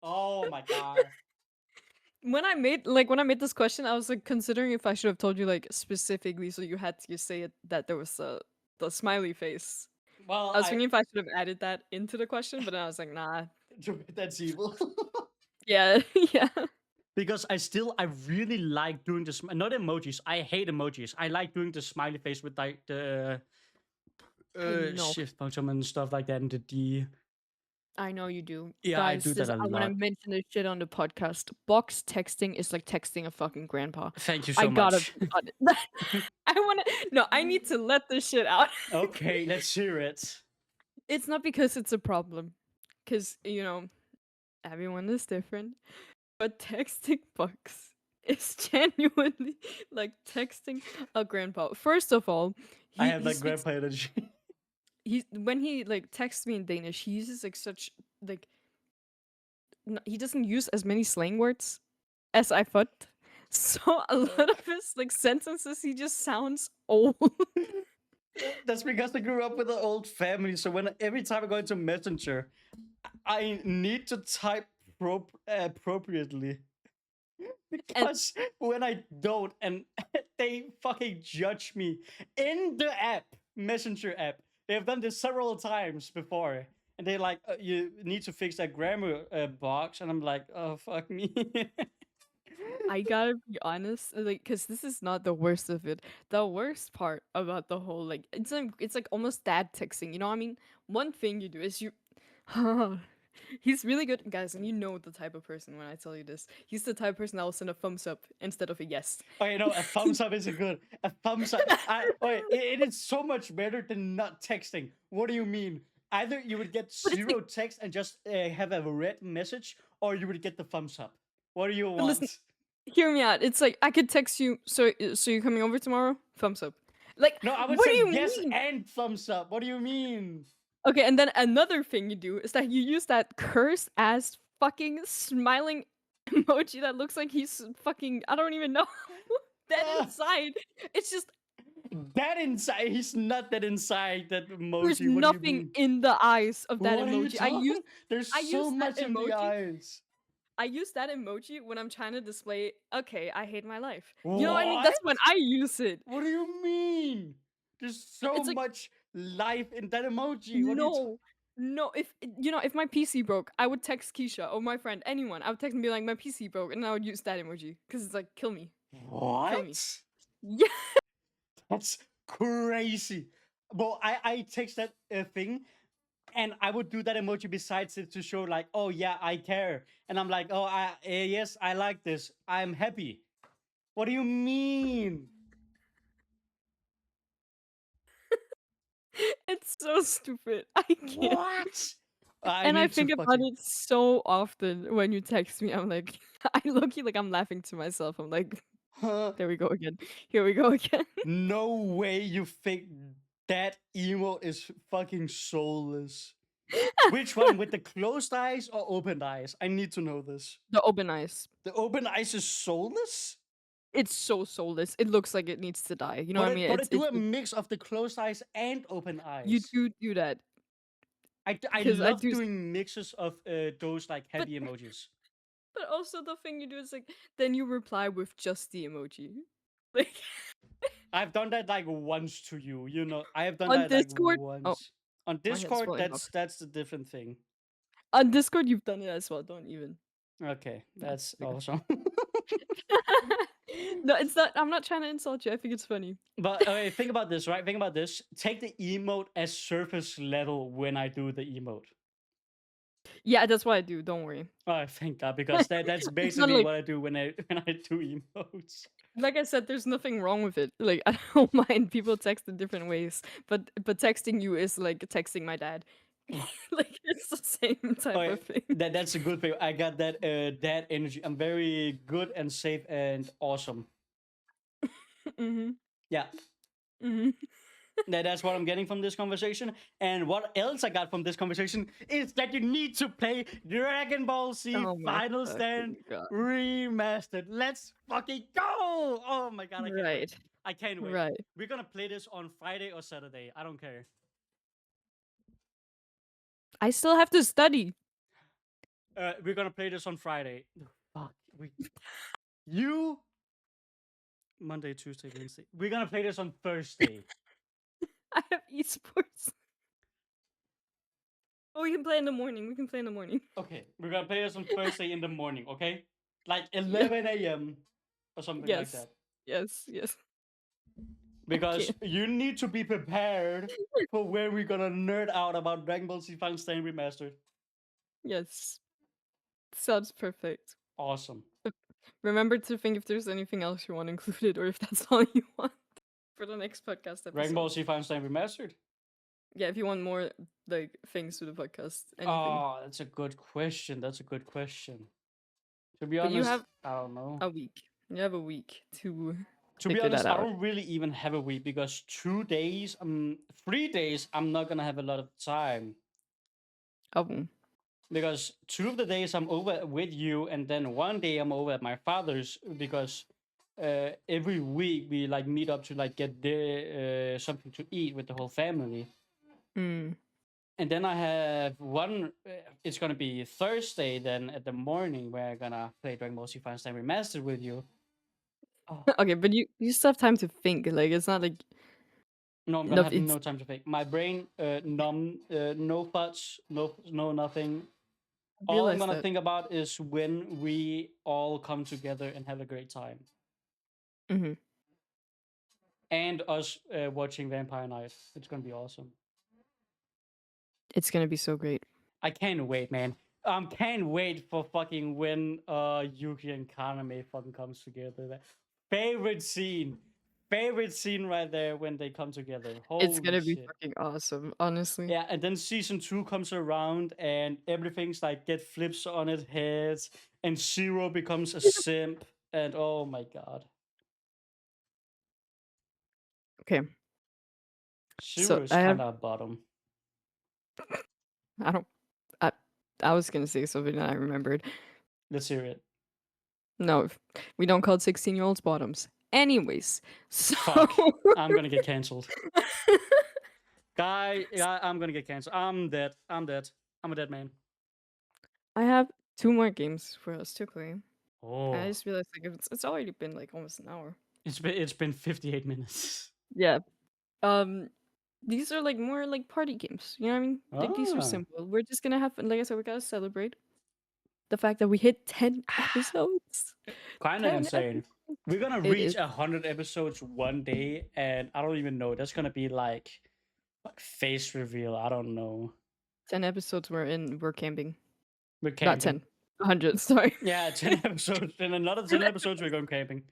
Oh my god. When I made this question, I was like considering if I should have told you like specifically so you had to say it that there was the smiley face. Well, I was thinking if I should have added that into the question, but then I was like, nah. that's evil. Yeah, yeah. Because I really like doing this. Not emojis. I hate emojis. I like doing the smiley face with like the I know. shift function and stuff like that, and the D. I know you do. Yeah, I do that a I want to lot. mention this shit on the podcast. Box texting is like texting a fucking grandpa. Thank you I so gotta much. be honest. I want to. No, I need to let this shit out. Okay, let's hear it. It's not because it's a problem, because everyone is different. But texting Box is genuinely like texting a grandpa. First of all, I he have he like speaks. grandpa energy. When he like texts me in Danish, he uses like such like he doesn't use as many slang words as I thought. So a lot of his like sentences, he just sounds old. That's because I grew up with an old family. So every time I go into Messenger, I need to type appropriately. And Because when I don't, and they fucking judge me in the app, Messenger app. They've done this several times before, and they're like, "You need to fix that grammar box," and I'm like, "Oh fuck me." I gotta be honest, like, because this is not the worst of it. The worst part about the whole like it's like almost dad texting. You know, what I mean, one thing you do is you. He's really good, guys, and you know the type of person when I tell you this. He's the type of person that will send a thumbs up instead of a yes. Okay, no, a thumbs up isn't good. A thumbs up. Okay, it is so much better than not texting. What do you mean? Either you would get But it's like, zero text and just have a red message, or you would get the thumbs up. What do you but listen, want? hear me out. It's like I could text you, so you're coming over tomorrow? Thumbs up. Like, No, I would what do say you yes mean? and thumbs up. What do you mean? Okay, and then another thing you do is that you use that curse ass fucking smiling emoji that looks like he's fucking I don't even know dead Uh, inside. It's just that inside, he's not that inside that there's emoji. What do you nothing mean? in the eyes of that What are you emoji. I use talking? There's I so use that much in the emoji. eyes. I use that emoji when I'm trying to display, okay, I hate my life. You know what I mean? What? That's when I use it. What do you mean? There's so It's like much life in that emoji. What are you talking? no. No, if my PC broke, I would text Keisha or my friend, anyone. I would text and be like, my PC broke, and I would use that emoji because it's like, kill me, kill me. What? Yeah, That's crazy. But I text that thing, and I would do that emoji besides it to show like, oh yeah, I care, and I'm like, oh yes, I like this. I'm happy. What do you mean? it's so stupid. I can't. What? I And I need to think about fucking. it so often when you text me. I'm like, I look like I'm laughing to myself. I'm like, Huh? there we go again. Here we go again. No way you think that emo is fucking soulless. Which one, with the closed eyes or open eyes? I need to know this. The open eyes. The open eyes is soulless, It's so soulless. It looks like it needs to die. You know what I mean? but it do It's a mix of the closed eyes and open you eyes. do that I because I love do. doing mixes of those like But heavy emojis. but also the thing you do is like then you reply with just the emoji. Like I've done that like once to you. You know, I have done on that like Discord. Oh, once. On my head's Discord, falling off. that's the different thing. On Discord, you've done it as well. Don't even. Okay, No, that's we go. awesome. No, it's not. I'm not trying to insult you. I think it's funny. But okay, think about this, right? Think about this. Take the emote as surface level when I do the emote. Yeah, that's what I do. Don't worry. Oh, thank God, because that's It's not basically like what I do when I when I do emotes. like I said. There's nothing wrong with it. Like I don't mind people text in different ways, but texting you is like texting my dad. Like it's the same type Okay, of thing. that's a good thing. I got that energy. I'm very good and safe and awesome. Mhm. Yeah, Mhm. that's what I'm getting from this conversation. And what else I got from this conversation is that you need to play Dragon Ball Z Oh my Final Stand fucking god. Remastered. Let's fucking go! Oh my God, I can't wait. Right. I can't wait. Right. We're gonna play this on Friday or Saturday. I don't care. I still have to study. We're gonna play this on Friday. Fuck. You Monday, Tuesday, Wednesday. We're gonna play this on Thursday. I have esports. Oh, we can play in the morning. We can play in the morning. Okay, we're gonna play this on Thursday in the morning. Okay, like Yeah. 11 a.m. or something like Yes. that. Yes. Yes. Because Okay. you need to be prepared for where we're gonna nerd out about Dragon Ball Z Final Stand Remastered. Yes. Sounds perfect. Awesome. Remember to think if there's anything else you want included or if that's all you want for the next podcast Dragon Ball episode. Z Final Stand Remastered. Yeah, if you want more like things to the podcast, anything. Oh, that's a good question. That's a good question. To be But you honest, have I don't know. a week. You have a week to To be figure that honest, I out. don't really even have a week because 2 days, 3 days, I'm not gonna have a lot of time. Oh. Because 2 of the days I'm over with you, and then one day I'm over at my father's because every week we like meet up to like get something to eat with the whole family. Mm. And then I have one. It's gonna be Thursday then at the morning where I'm gonna play Dragon Ball Z Final Stand Remastered with you. Oh Okay, but you still have time to think. Like it's not like no, I'm gonna no. have It's no time to think. My brain numb. No thoughts. No nothing. I All I'm realize gonna that. think about is when we all come together and have a great time, Hmm. and us watching Vampire Night. It's gonna be awesome. It's gonna be so great. I can't wait, man. Can't wait for fucking when Yuki and Kaname fucking comes together. Favorite scene. Favorite scene right there when they come together. It's Holy gonna be shit. fucking awesome, honestly. Yeah, and then season 2 comes around and everything's like get flips on its head and Zero becomes a simp and oh my god. Okay, so Zero is I have kinda a bottom. I don't I I was gonna say something that I remembered. Let's hear it. No, we don't call 16-year-olds bottoms. Anyways, so Fuck. I'm gonna get cancelled. I'm gonna get cancelled. I'm dead. I'm dead. I'm a dead man. I have 2 more games for us to play. I Oh. just realized like it's already been like almost an hour. It's been 58 minutes. Yeah. These are like more like party games. You know what I mean? Like these are Ah, simple. We're just gonna have fun. Like I said, we gotta celebrate the fact that we hit 10 episodes. kind of 10 insane. episodes. We're gonna It is reach 100 episodes one day, and I don't even know. That's gonna be like face reveal. I don't know. 10 episodes we're camping. We're Not camping. 10. 100, sorry. Yeah, 10 episodes. In another 10 episodes, we're going camping.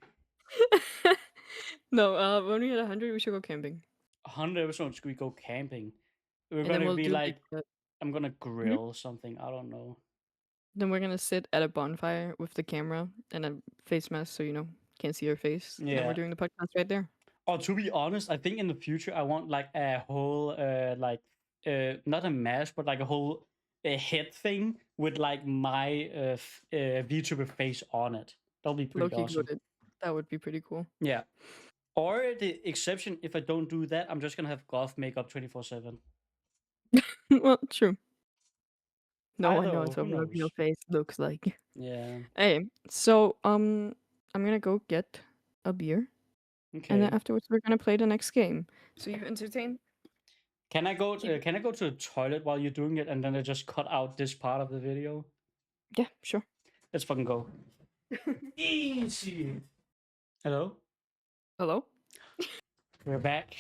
No, when we hit 100, we should go camping. 100 episodes, we go camping. We're And then gonna we'll be do like, like I'm gonna Mhm. grill something. I don't know. Then we're gonna sit at a bonfire with the camera and a face mask so can't see your face. And then we're Yeah. doing the podcast right there. Or to be honest, I think in the future I want like a whole not a mask but like a whole head thing with like my VTuber face on it. That'll be pretty Low-key awesome. goated. That would be pretty cool. Yeah. Or the exception, if I don't do that, I'm just gonna have goth makeup 24/7. Well, true. No one Either knows or, what who my real knows? face looks like. Yeah. Hey, so I'm gonna go get a beer, and then Okay. afterwards we're gonna play the next game. So you entertain? Can I go? Keep it. Can I go to the toilet while you're doing it, and then I just cut out this part of the video? Yeah, sure. Let's fucking go. Easy. Hello. Hello? We're back.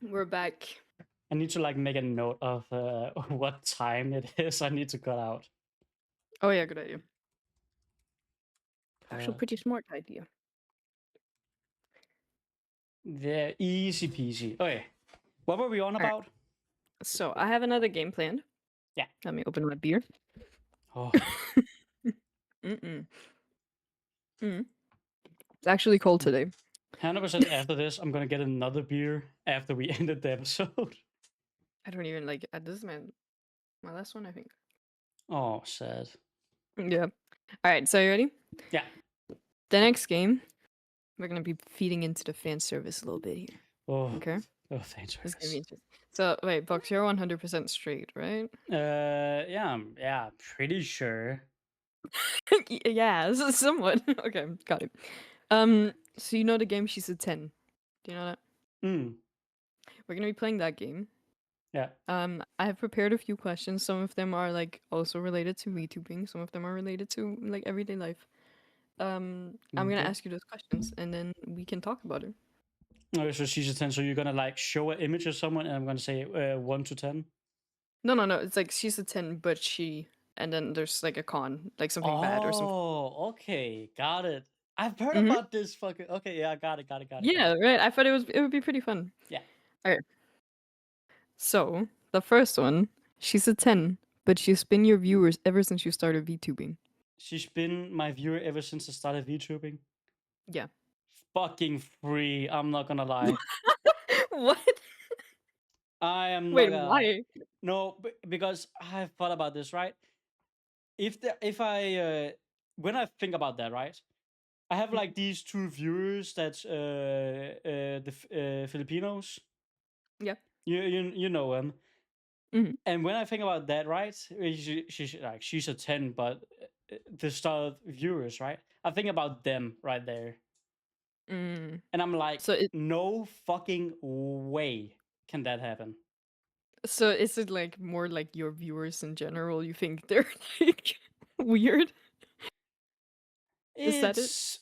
We're back. I need to like make a note of what time it is. I need to cut out. Oh yeah, good idea. Uh, Actually, pretty smart idea. they're easy peasy. Okay, what were we on All right. about? So I have another game planned. Yeah. Let me open my beer. Oh, Mm-mm. Mm. It's actually cold today. 100% after this, I'm gonna get another beer after we ended the episode. I don't even like this is my last one, I think. Oh, sad. Yeah. All right, so you ready? Yeah. The next game, we're gonna be feeding into the fan service a little bit here. Oh, Okay. oh, thanks. This is gonna be interesting. So wait, Box, you're 100% straight, right? Yeah, yeah, pretty sure. Yeah, somewhat. Okay, got it. So you know the game She's a 10. Do you know that? Mm, We're gonna be playing that game. yeah. I have prepared a few questions. Some of them are like also related to VTubing. Some of them are related to like everyday life. I'm gonna Okay. ask you those questions and then we can talk about it. Okay, so she's a 10. So you're gonna like show an image of someone, and I'm gonna say 1 to 10. No. It's like she's a 10, but and then there's like a con, like something bad or something. Oh, okay, got it. I've heard Mm-hmm. about this fucking. Okay, yeah, got it. Yeah, right. I thought it would be pretty fun. Yeah. All right. So the first one, she's a 10, but she's been your viewers ever since you started VTubing. She's been my viewer ever since I started VTubing. Yeah. Fucking free. I'm not gonna lie. What? I am not Wait, gonna lie. why? No, because I've thought about this, right? If I when I think about that, right? I have like these two viewers that's the Filipinos. Yeah. You know them. Mhm. And when I think about that, right, she's a 10, but the start viewers, right? I think about them right there, Mm. and I'm like, So it no fucking way can that happen. so is it like more like your viewers in general? You think they're like weird? Is that it? It's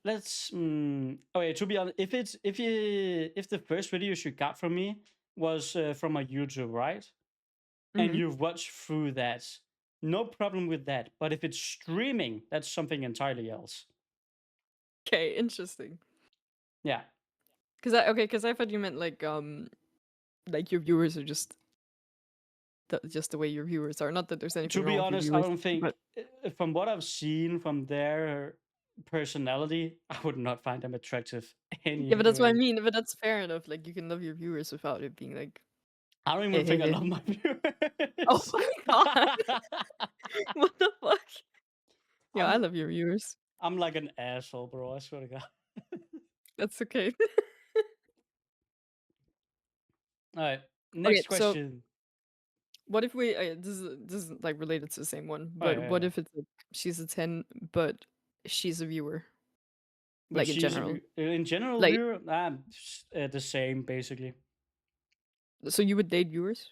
let's okay. To be honest, if the first videos you got from me was from a YouTube, right, and Hmm. you've watched through that, no problem with that. But if it's streaming, that's something entirely else. Okay, interesting. Yeah. Because I thought you meant like your viewers are just the way your viewers are. Not that there's anything To be wrong with your honest, I viewers, don't think, but from what I've seen from their personality, I would not find them attractive yeah, but that's what I anyway. mean. But that's fair enough. Like you can love your viewers without it being like, I don't hey, even hey, think I hey. love my Oh viewers. my god, what the fuck? Yeah, I I'm love your viewers. I'm like an asshole, bro. I swear to God. That's okay. All right, Okay, next so question. what if we this is like related to the same one, Oh but yeah, what yeah. if it's like she's a 10, but she's a viewer, But like in she's general, in general like viewer, the same basically. so you would date viewers?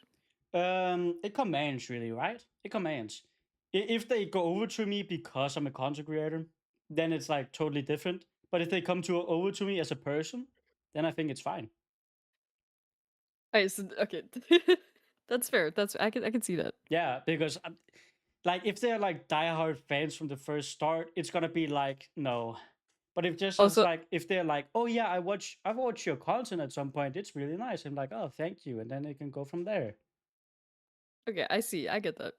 It commands really, right? It commands. If they go over to me because I'm a content creator, then it's like totally different. But if they come to over to me as a person, then I think it's fine. Okay, so okay, that's fair. I can see that. Yeah, because like if they're like diehard fans from the first start, it's gonna be like no. But if just it's Also, like if they're like, oh yeah, I've watched your content at some point, it's really nice. I'm like, oh thank you, and then they can go from there. okay, I see. I get that.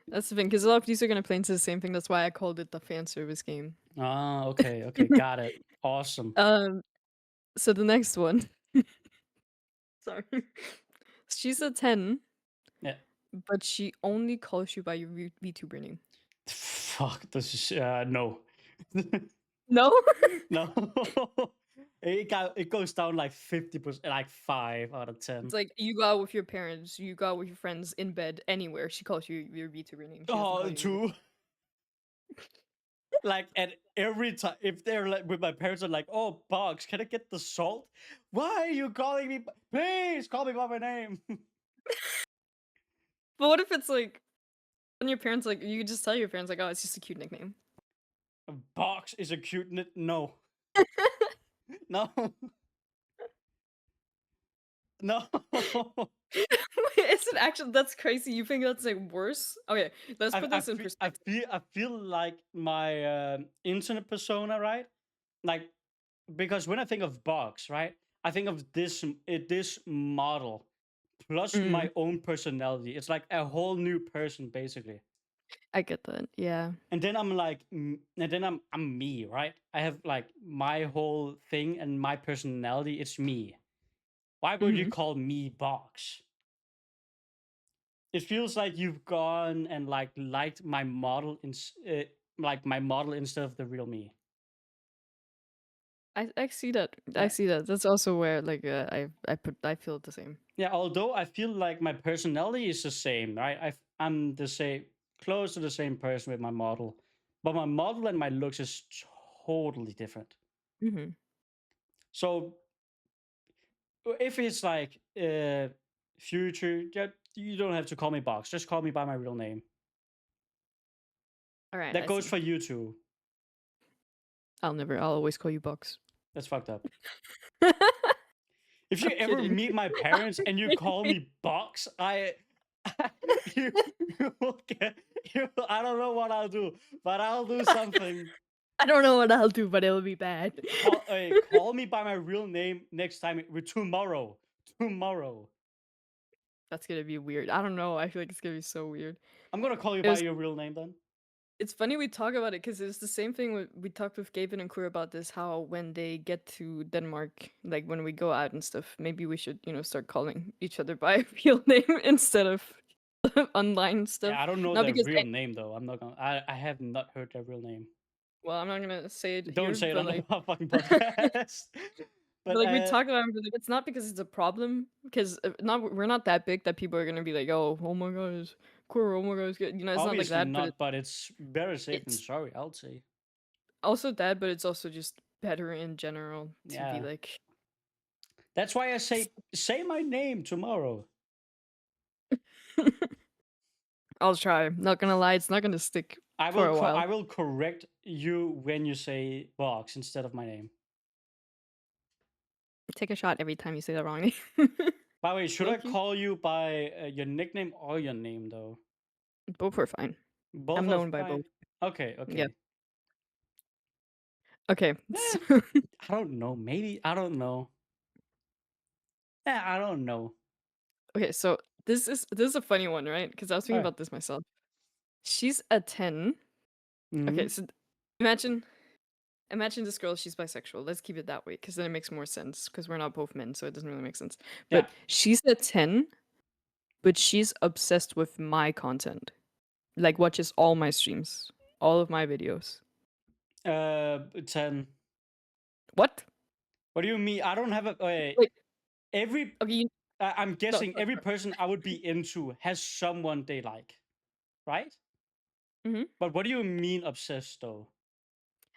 That's the thing, because a lot of these are gonna play into the same thing. That's why I called it the fan service game. Ah, okay, okay, got it. Awesome. um, so the next one, sorry, she's a 10, Yeah. but she only calls you by your VTuber name. Fuck, this is no. No. No. It goes down like 50%, like 5 out of 10. It's like you go out with your parents, you go out with your friends in bed, anywhere. She calls you your VTuber name. She doesn't call Oh, you your name. 2. Like at every time, if they're like with my parents, are like, "Oh, Box, can I get the salt? Why are you calling me? Please call me by my name." But what if it's like when your parents like you could just tell your parents like, oh, it's just a cute nickname. Box is a cute no, no, no. Wait, is it actually that's crazy? You think that's like worse? Okay, let's put this in perspective. I feel like my internet persona, right? Like because when I think of Box, right, I think of this model plus Mm, my own personality. It's like a whole new person, basically. I get that. Yeah. And then I'm like, and then I'm me, right? I have like my whole thing and my personality. It's me. Why would you Hmm. call me Box? It feels like you've gone and like liked my model like my model instead of the real me. I see that. I Yeah. see that. That's also where like I feel the same. Yeah, although I feel like my personality is the same, right? I'm the same, close to the same person with my model, but my model and my looks is totally different. Hmm. So if it's like future, yeah, you don't have to call me Box. Just call me by my real name. All right, That I goes see. for you too. I'll always call you Box. That's fucked up. I'm If you ever kidding. meet my parents and you I'm call kidding. me Box, you, you will get I don't know what I'll do, but I'll do something. I don't know what I'll do, but it'll be bad. Call me by my real name next time. With tomorrow. Tomorrow. That's gonna be weird. I don't know. I feel like it's gonna be so weird. I'm gonna call you It by was your real name then. It's funny we talk about it because it's the same thing we talked with Gaben and Kur about this. How when they get to Denmark, like when we go out and stuff, maybe we should start calling each other by a real name instead of online Yeah, stuff. I don't know Not their because real name though. I'm not gonna. I have not heard their real name. well, I'm not gonna say it Don't here, say it but on the like fucking podcast. But, But like, we talk about it, but, like, it's not because it's a problem, because we're not that big that people are gonna be like, oh my god, it's cool, oh my god, it's good. You know, it's not like obviously that, but not. But it's better safe than it's sorry, I'll say. also that, but it's also just better in general to be Yeah, like, that's why I say my name tomorrow. I'll try. Not gonna lie, it's not gonna stick for a I while. will correct you when you say box instead of my name. Take a shot every time you say the wrong name. By the way, should I Loki. call you by your nickname or your name though? Both are fine. Both I'm are known by fine. both. Okay, Yeah. okay. Okay. Eh, I don't know. Maybe I don't know. I don't know. Okay, so this is a funny one, right? Because I was thinking Alright. about this myself. She's a 10. Okay, Mm-hmm. so imagine imagine this girl, she's bisexual. Let's keep it that way, because then it makes more sense, because we're not both men, so it doesn't really make sense. Yeah. But she's a 10, but she's obsessed with my content. Like, watches all my streams, all of my videos. 10. What? What do you mean? I don't have a. Okay, Wait, every. okay, I'm no, guessing every person I would be into has someone they like, right? mhm. But what do you mean obsessed though?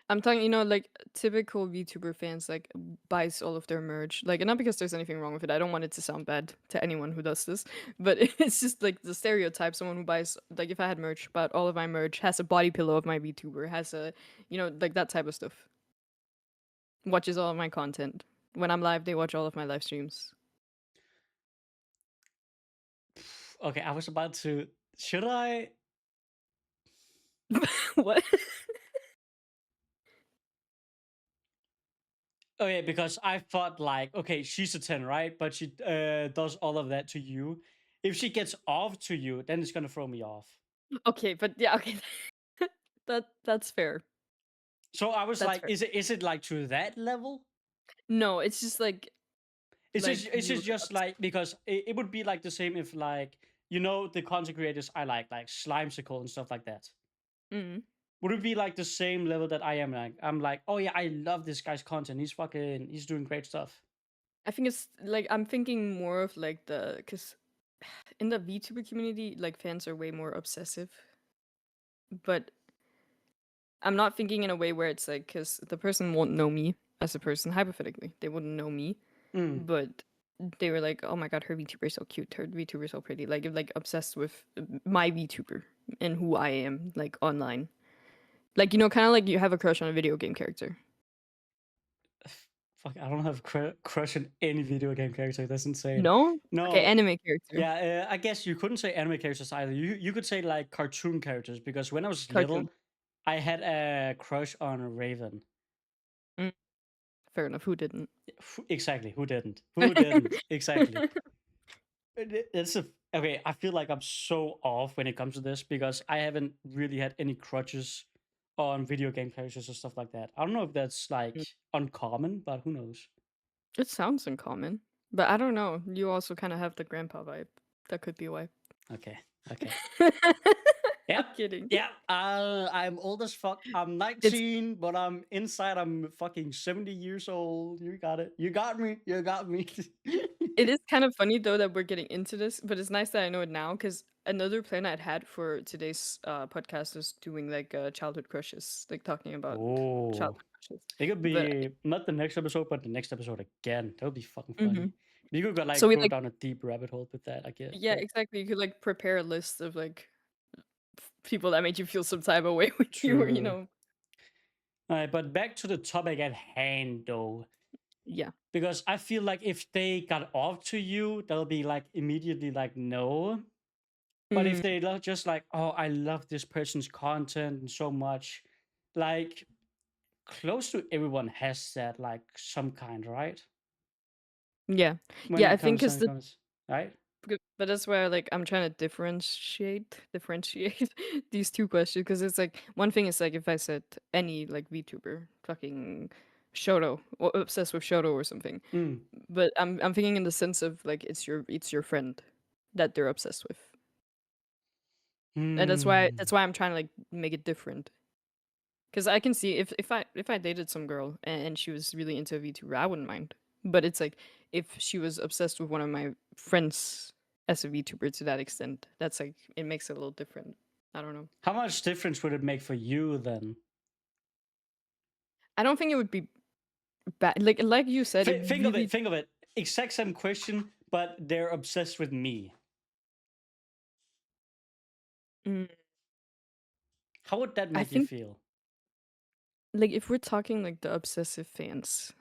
I'm talking, like typical VTuber fans, like buys all of their merch. Like, and not because there's anything wrong with it. I don't want it to sound bad to anyone who does this, but it's just like the stereotype. Someone who buys, like, if I had merch, bought all of my merch, has a body pillow of my VTuber, has a, like that type of stuff. Watches all of my content. When I'm live, they watch all of my live streams. Okay, I was about to. Should I? What? Okay, because I thought like, okay, she's a 10, right? But she does all of that to you. If she gets off to you, then it's gonna throw me off. Okay, but yeah, okay, that's fair. So I was That's like, fair. is it like to that level? No, it's just Is it you. just like because it would be like the same if like the content creators I like Slimesicle and stuff like that. Mm. Would it be like the same level that I am like? I'm like, oh yeah, I love this guy's content. He's doing great stuff. I think it's like I'm thinking more of like because in the VTuber community, like fans are way more obsessive. But I'm not thinking in a way where it's like because the person won't know me as a person, hypothetically, they wouldn't know me, Mm. but they were like, "Oh my god, her VTuber is so cute. Her VTuber is so pretty." Like obsessed with my VTuber and who I am, like online. Like kind of like you have a crush on a video game character. Fuck, I don't have crush on any video game character. That's insane. No? Okay, No, anime character, yeah, I guess you couldn't say anime characters either. You could say like cartoon characters because when I was cartoon. little, I had a crush on Raven. Mm, fair enough. Who didn't? Exactly. Who didn't? Who didn't? Exactly. It's a okay. I feel like I'm so off when it comes to this because I haven't really had any crutches on video game characters or stuff like that. I don't know if that's like uncommon, but who knows? It sounds uncommon, but I don't know. You also kind of have the grandpa vibe. That could be why. Okay. Okay. I'm Yep. kidding. Yeah. I'm old as fuck. I'm It's 19, but I'm inside. I'm fucking 70 years old. You got it. You got me. You got me. it is kind of funny though that we're getting into this, but it's nice that I know it now because another plan I'd had for today's podcast is doing like childhood crushes, like talking about Oh, childhood crushes. it could But be not the next episode, but the next episode again. That would be fucking mhm. funny. We could go, So like we go like down a deep rabbit hole with that. I get. yeah, exactly. You could like prepare a list of like people that made you feel some type of way when you were, True. All right, but back to the topic at hand, though, yeah. because I feel like if they got off to you, they'll be like immediately like no. But if Mm, they just like, oh, I love this person's content so much, like close to everyone has that, like some kind, right? yeah. When Yeah, it I think comes, because when it comes, right? But that's where like I'm trying to differentiate these two questions because it's like one thing is like if I said any like VTuber fucking Shoto or obsessed with Shoto or something, Mm. but I'm thinking in the sense of like it's your friend that they're obsessed with, and that's why I'm trying to like make it different because I can see if I dated some girl and she was really into a VTuber, I wouldn't mind, But it's like if she was obsessed with one of my friends as a VTuber to that extent, that's like it makes it a little different. I don't know. How much difference would it make for you then? I don't think it would be bad. Like you said, it Think of really. it. Think of it. Exact same question, but they're obsessed with me. Mm, How would that I make you think feel? like if we're talking like the obsessive fans,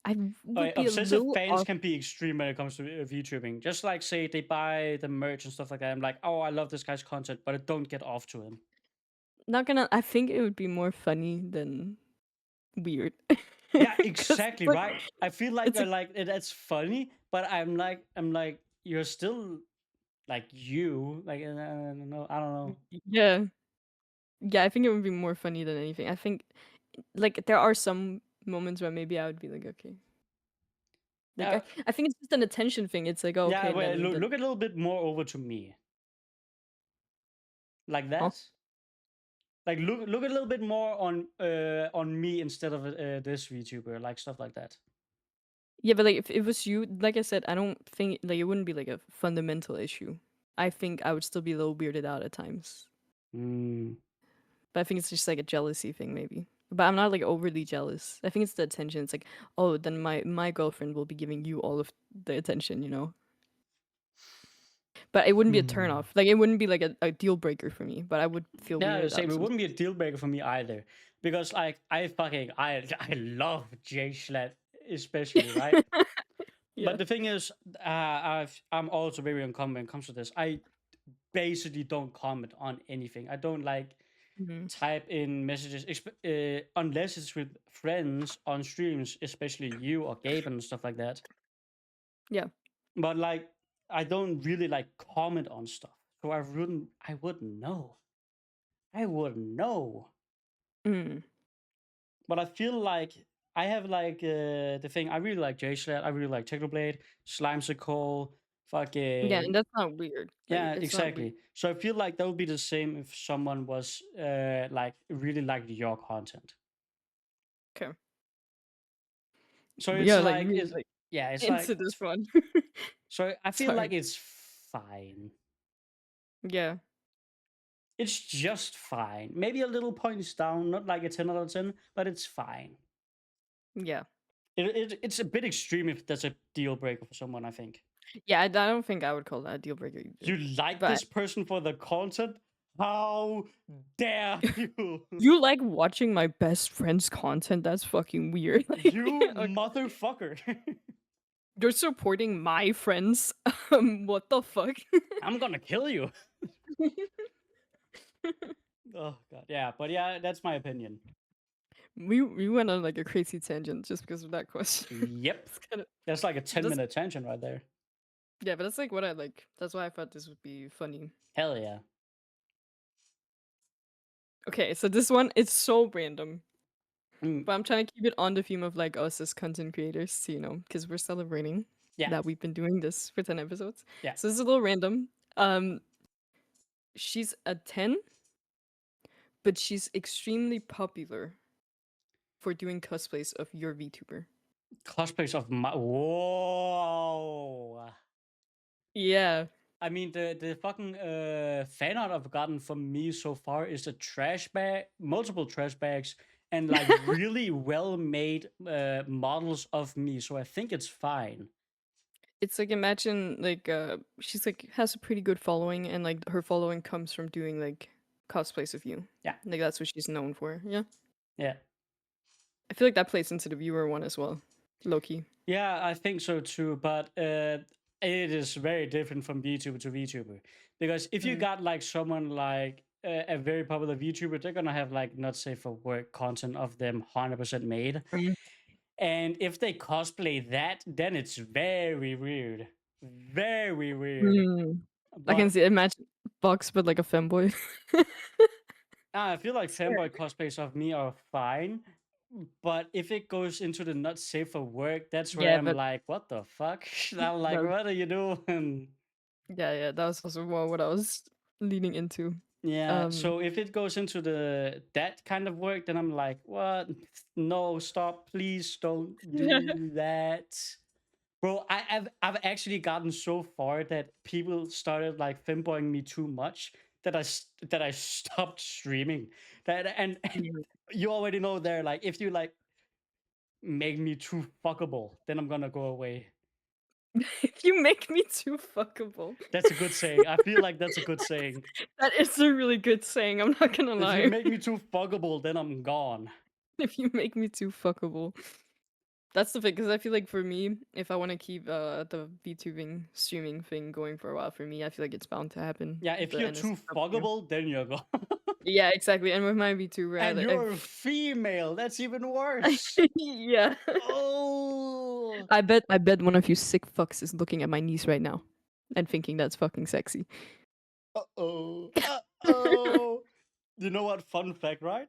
I would be a Obsessive little fans off. can be extreme when it comes to VTubing. Just like say they buy the merch and stuff like that. I'm like, oh, I love this guy's content, but I don't get off to him. Not gonna. I think it would be more funny than weird. Yeah, Because exactly right. I feel like it's I like like that's funny, but I'm like you're still like you like I don't know. yeah, yeah. I think it would be more funny than anything. I think like there are some moments where maybe I would be like, okay, like Yeah, I think it's just an attention thing. It's like, oh, yeah. okay, Wait, then look a little bit more over to me like huh? that. Like look a little bit more on me instead of this VTuber, like stuff like that. Yeah, but like if it was you, like I said, I don't think like it wouldn't be like a fundamental issue. I think I would still be a little weirded out at times. Mm. But I think it's just like a jealousy thing, maybe. But I'm not like overly jealous. I think it's the attention. It's like, oh, then my girlfriend will be giving you all of the attention, you know. But it wouldn't be a turn Hmm. off. Like it wouldn't be like a deal breaker for me. But I would feel Yeah, weirded same. out It sometimes. wouldn't be a deal breaker for me either, because like I love J Schlatt especially, right? Yeah. But the thing is, I'm also very uncommon when it comes to this. I basically don't comment on anything. I don't like Hmm. type in messages unless it's with friends on streams, especially you or Gabe and stuff like that. Yeah. But like, I don't really like comment on stuff, so I wouldn't know. I wouldn't know. Mm. But I feel like I have like the thing. I really like J Schlatt. I really like Technoblade, Slimesicle, Yeah, and fucking that's not weird. Like yeah, it's not weird. exactly. So I feel like that would be the same if someone was like really liked your content. Okay. So it's Yeah, like like really it's like yeah, it's like into this one. so I feel Sorry. like it's fine. Yeah. It's just fine. Maybe a little points down, not like a 10 out of 10, but it's fine. Yeah. It's a bit extreme if that's a deal breaker for someone, I think. Yeah, I don't think I would call that a deal breaker either. You like But this person for the content? How dare you? you like watching my best friend's content? That's fucking weird. You Okay. motherfucker. You're supporting my friends? What the fuck? I'm gonna kill you. Oh god. Yeah, but yeah, that's my opinion. We went on like a crazy tangent just because of that question. Yep. It's kinda That's like a that's 10-minute tangent right there. yeah, but that's like what I like. That's why I thought this would be funny. Hell yeah. Okay, so this one it's so random. Mm, But I'm trying to keep it on the theme of like us as content creators, you know, because we're celebrating yeah. that we've been doing this for 10 episodes. Yeah. So this is a little random. Um, she's a 10, but she's extremely popular for doing cosplays of your VTuber. Cosplays of my whoa. Yeah. I mean, the fucking fan art I've gotten from me so far is a trash bag, multiple trash bags, and like really well made models of me. So I think it's fine. It's like imagine like she's like has a pretty good following and like her following comes from doing like cosplays of you. Yeah, Like that's what she's known for. Yeah. yeah, I feel like that plays into the viewer one as well. Loki. yeah. I think so too. But it is very different from VTuber to VTuber because if you Mm. got like someone like a very popular VTuber, they're gonna have like not safe for work content of them 100% made. Mm. And if they cosplay that, then it's very weird. Very weird. Mm. I can But see imagine Box but like a femboy. I feel like Sorry. fanboy cosplays of me are fine. But if it goes into the not safe for work, that's where Yeah, I'm but like, what the fuck? I'm like, that what are you doing? yeah, that was also more what I was leaning into. Yeah, Um, so if it goes into the that kind of work, then I'm like, what? No, stop, please don't do that. Bro, I've actually gotten so far that people started like femboying me too much that that I stopped streaming. And Mhm. you already know there, like if you like make me too fuckable, then I'm gonna go away. If you make me too fuckable. That's a good saying. I feel like that's a good saying. That is a really good saying, I'm not gonna If you lie. make me too fuckable, then I'm gone. If you make me too fuckable. That's the thing, because I feel like for me, if I want to keep the VTubing streaming thing going for a while, for me, I feel like it's bound to happen. Yeah, if you're And it's too up to you. fuckable, then you're gone. Yeah, exactly. And with my VTuber, And I you're female. That's even worse. yeah. Oh. I bet one of you sick fucks is looking at my niece right now and thinking that's fucking sexy. Uh-oh. Uh-oh. You know what? Fun fact, right?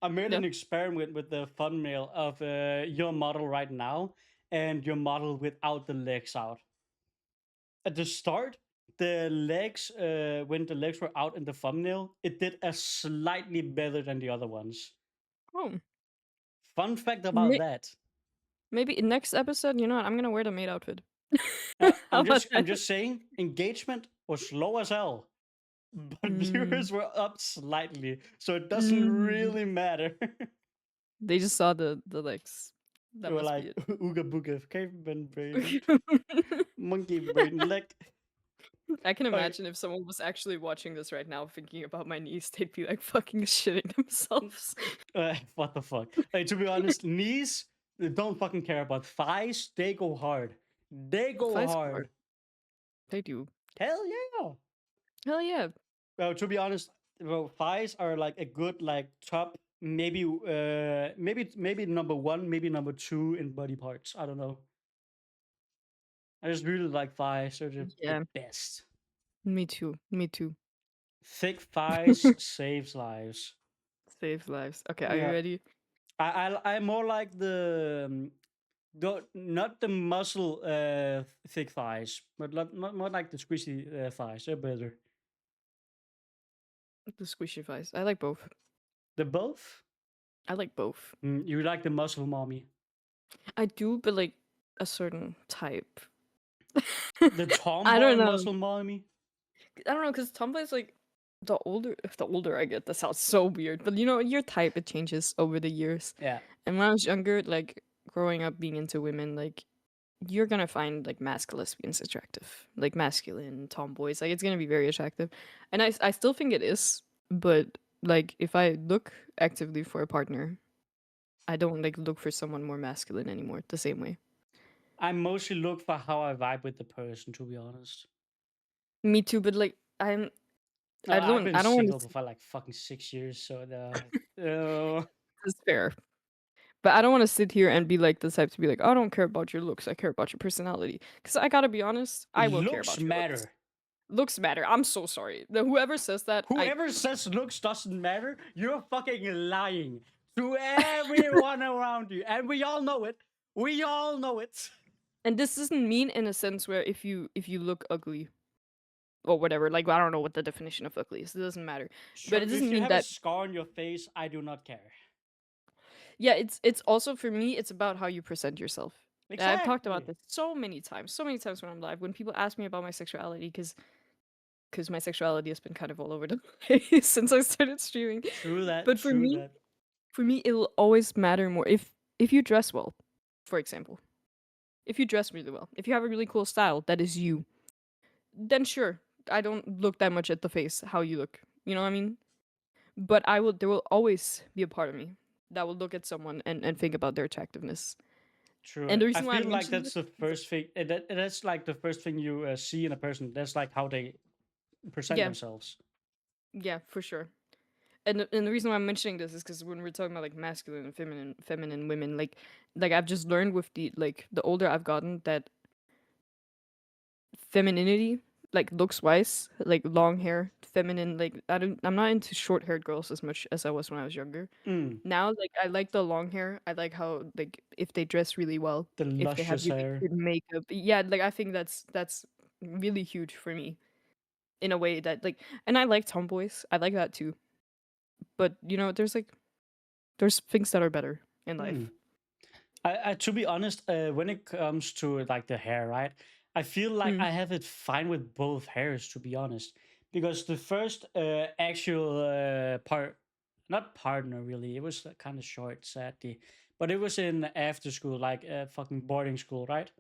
I made Yeah. an experiment with the thumbnail of your model right now and your model without the legs out. At the start, the legs, when the legs were out in the thumbnail, it did a slightly better than the other ones. Oh, Fun fact about may- that. maybe next episode, you know what? I'm gonna wear the maid outfit. How I'm about just I'm that? just saying, engagement was low as hell, but Mm, viewers were up slightly, so it doesn't mm. really matter. They just saw the legs. They That were must be like it. ooga booga, caveman brain, monkey brain, leg. I can Okay, imagine if someone was actually watching this right now thinking about my niece, they'd be like fucking shitting themselves. what the fuck? Like, to be honest, knees they don't fucking care about thighs. They go hard. They go Thighs go hard. hard. They do. Hell yeah. Hell yeah. Well, to be honest, well, thighs are like a good like top, maybe number one, maybe number two in body parts. I don't know. I just really like thighs. They're the Yeah. best. Me too. Me too. Thick thighs saves lives. Saves lives. Okay, are you Yeah, ready? I'm more like not the muscle thick thighs, but not more like the squishy thighs. They're better. The squishy thighs. I like both. The both. I like both. You like the muscle mommy. I do, but like a certain type. The I don't tomboy know. muscle mommy. I don't know, because tomboys like the older I get, that sounds so weird. But you know, your type it changes over the years. Yeah. And when I was younger, like growing up being into women, like you're gonna find like masculine lesbians attractive. Like masculine tomboys. Like it's gonna be very attractive. And I still think it is, but like if I look actively for a partner, I don't like look for someone more masculine anymore the same way. I mostly look for how I vibe with the person, to be honest. Me too, but like I I've don't been I don't want single to. for like fucking 6 years, so uh, This is fair. But I don't want to sit here and be like the type to be like, I don't care about your looks, I care about your personality. Because I gotta be honest, I will care looks about your looks. matter. Looks matter. I'm so sorry. Whoever says that, Whoever says looks doesn't matter, you're fucking lying to everyone around you, and we all know it. We all know it. and this doesn't mean in a sense where if you look ugly or whatever, like I don't know what the definition of ugly is. It doesn't matter. But Sure, it if doesn't you mean have a that. scar on your face, I do not care. Yeah, it's also for me, it's about how you present yourself. And I've talked about Exactly. this so many times when I'm live. When people ask me about my sexuality, because my sexuality has been kind of all over the place since I started streaming. True that. But for True me, that. it'll always matter more if you dress well, for example. If you dress really well, if you have a really cool style that is you, then sure, I don't look that much at the face how you look. You know what I mean? But there will always be a part of me that will look at someone and think about their attractiveness. And True. the I reason why I feel like mentioned that's this the is first thing. That's like the first thing you see in a person. That's like how they present yeah, themselves. yeah, for sure. And the reason why I'm mentioning this is because when we're talking about like masculine and feminine women, like I've just learned with the older I've gotten that femininity, like looks wise, like long hair, feminine, like I'm not into short haired girls as much as I was when I was younger. Mm, Now, like I like the long hair. I like how like if they dress really well, the if they have luscious really hair. good makeup. Yeah, like I think that's really huge for me in a way that like and I like tomboys. I like that too. But you know, there's things that are better in Mm. life. To be honest, when it comes to like the hair, right? I feel like Mm. I have it fine with both hairs, to be honest, because the first actual not partner really, it was kind of short, sadly, but it was in after school, like fucking boarding school, right?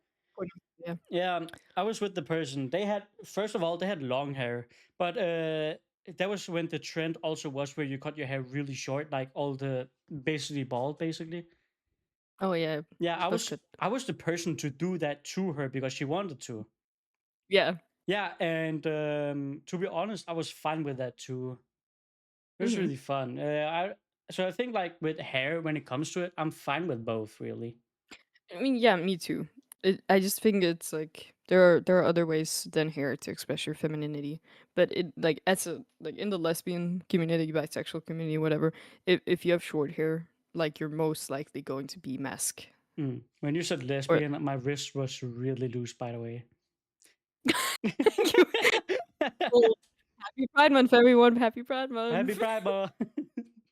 Yeah. Yeah, I was with the person. They had first of all they had long hair, but that was when the trend also was where you cut your hair really short, like all the basically bald, basically. Oh yeah. Yeah, I Buzz was cut. I was the person to do that to her because she wanted to. Yeah. Yeah, and to be honest, I was fine with that too. It was Hmm. really fun. I think like with hair, when it comes to it, I'm fine with both, really. I mean, yeah, me too. I just think it's like there are other ways than hair to express your femininity, but it like as a like in the lesbian community, bisexual community, whatever. If you have short hair, like you're most likely going to be mask. When you said Or lesbian, my wrist was really loose, by the way. well, happy Pride Month, everyone! Happy Pride Happy Month. Pride, Month.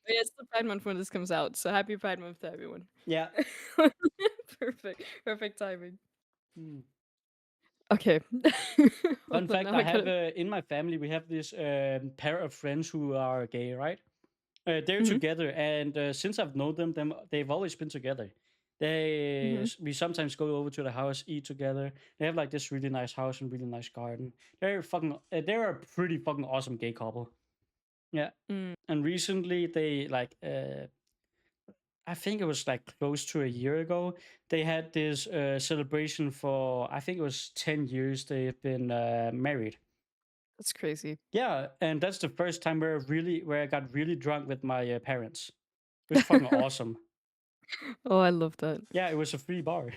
Yeah, it's the Pride Month when this comes out, so happy Pride Month to everyone. Yeah. Perfect timing. Hmm. Okay. Fun Hold on, fact: now I I have gotta. in my family we have this pair of friends who are gay, right? They're Mhm, together, and since I've known them they've always been together. mhm. We sometimes go over to the house, eat together. They have like this really nice house and really nice garden. They're a pretty fucking awesome gay couple. Yeah, Mm, and recently they like I think it was like close to a year ago. They had this celebration for I think it was 10 years they've been married. that's crazy. Yeah, and that's the first time where I got really drunk with my parents. It was fucking awesome. Oh, I love that. Yeah, it was a free bar.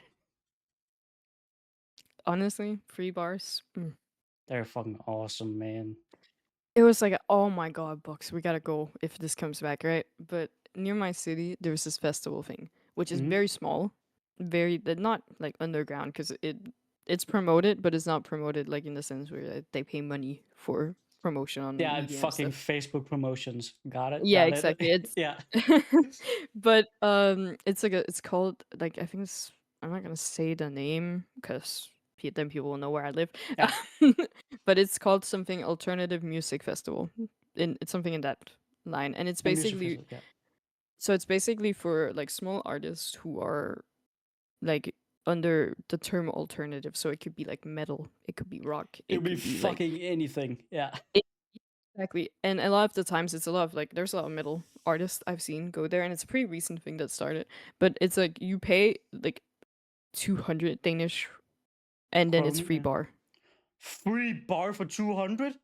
Honestly, free bars. They're fucking awesome, man. It was like, oh my god, Bucks, we gotta go if this comes back, right? But near my city, there's this festival thing, which is Hmm. very small, not like underground because it's promoted, but it's not promoted like in the sense where they pay money for promotion on Yeah, media and fucking stuff. Facebook promotions. Got it. Yeah, Got it. exactly. It's Yeah. but it's like it's called like I think it's I'm not gonna say the name because then people will know where I live. Yeah. But it's called something alternative music festival. It's something in that line, and it's A music basically festival. Yeah. it's basically for like small artists who are like under the term alternative. So it could be like metal, it could be rock, It'll it be could be like fucking anything. Yeah. exactly. And a lot of the times it's a lot of like there's a lot of metal artists I've seen go there and it's a pretty recent thing that started. But it's like you pay like 200 Danish and then it's Krone. free Yeah. bar. Free bar for 200.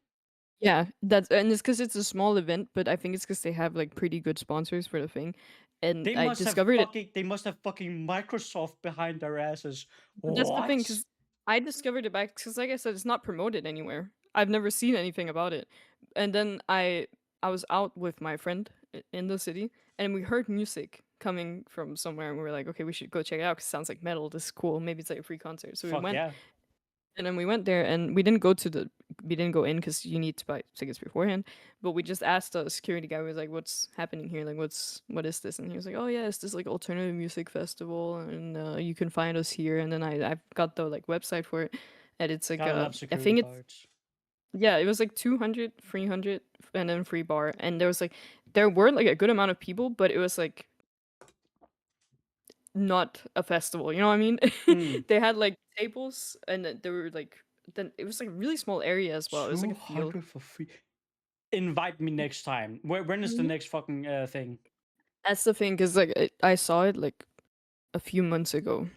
Yeah, that's and it's because it's a small event, but I think it's because they have like pretty good sponsors for the thing. And I discovered it. They must have fucking Microsoft behind their asses. But that's the thing, What? because I discovered it back because like I said, it's not promoted anywhere. I've never seen anything about it. And then I was out with my friend in the city, and we heard music coming from somewhere, and we were like, okay, we should go check it out because it sounds like metal. This is cool. Maybe it's like a free concert. So we Fuck went, yeah. and then we went there, and we didn't go in because you need to buy tickets beforehand. But we just asked the security guy, we was like, "What's happening here? Like, what is this?" And he was like, "Oh yeah, it's this like alternative music festival, and you can find us here." And then I got the like website for it, and it's like Gotta love I security think it's guards. yeah, it was like 200, 300, and then free bar, and there were like a good amount of people, but it was like not a festival, you know what I mean? Mm. They had, like, tables, and then there were, like then it was, like, a really small area as well, it was like a field. 200 for free. Invite me next time. When is the Mhm. next fucking thing? That's the thing, 'cause, like, I saw it, like, a few months ago,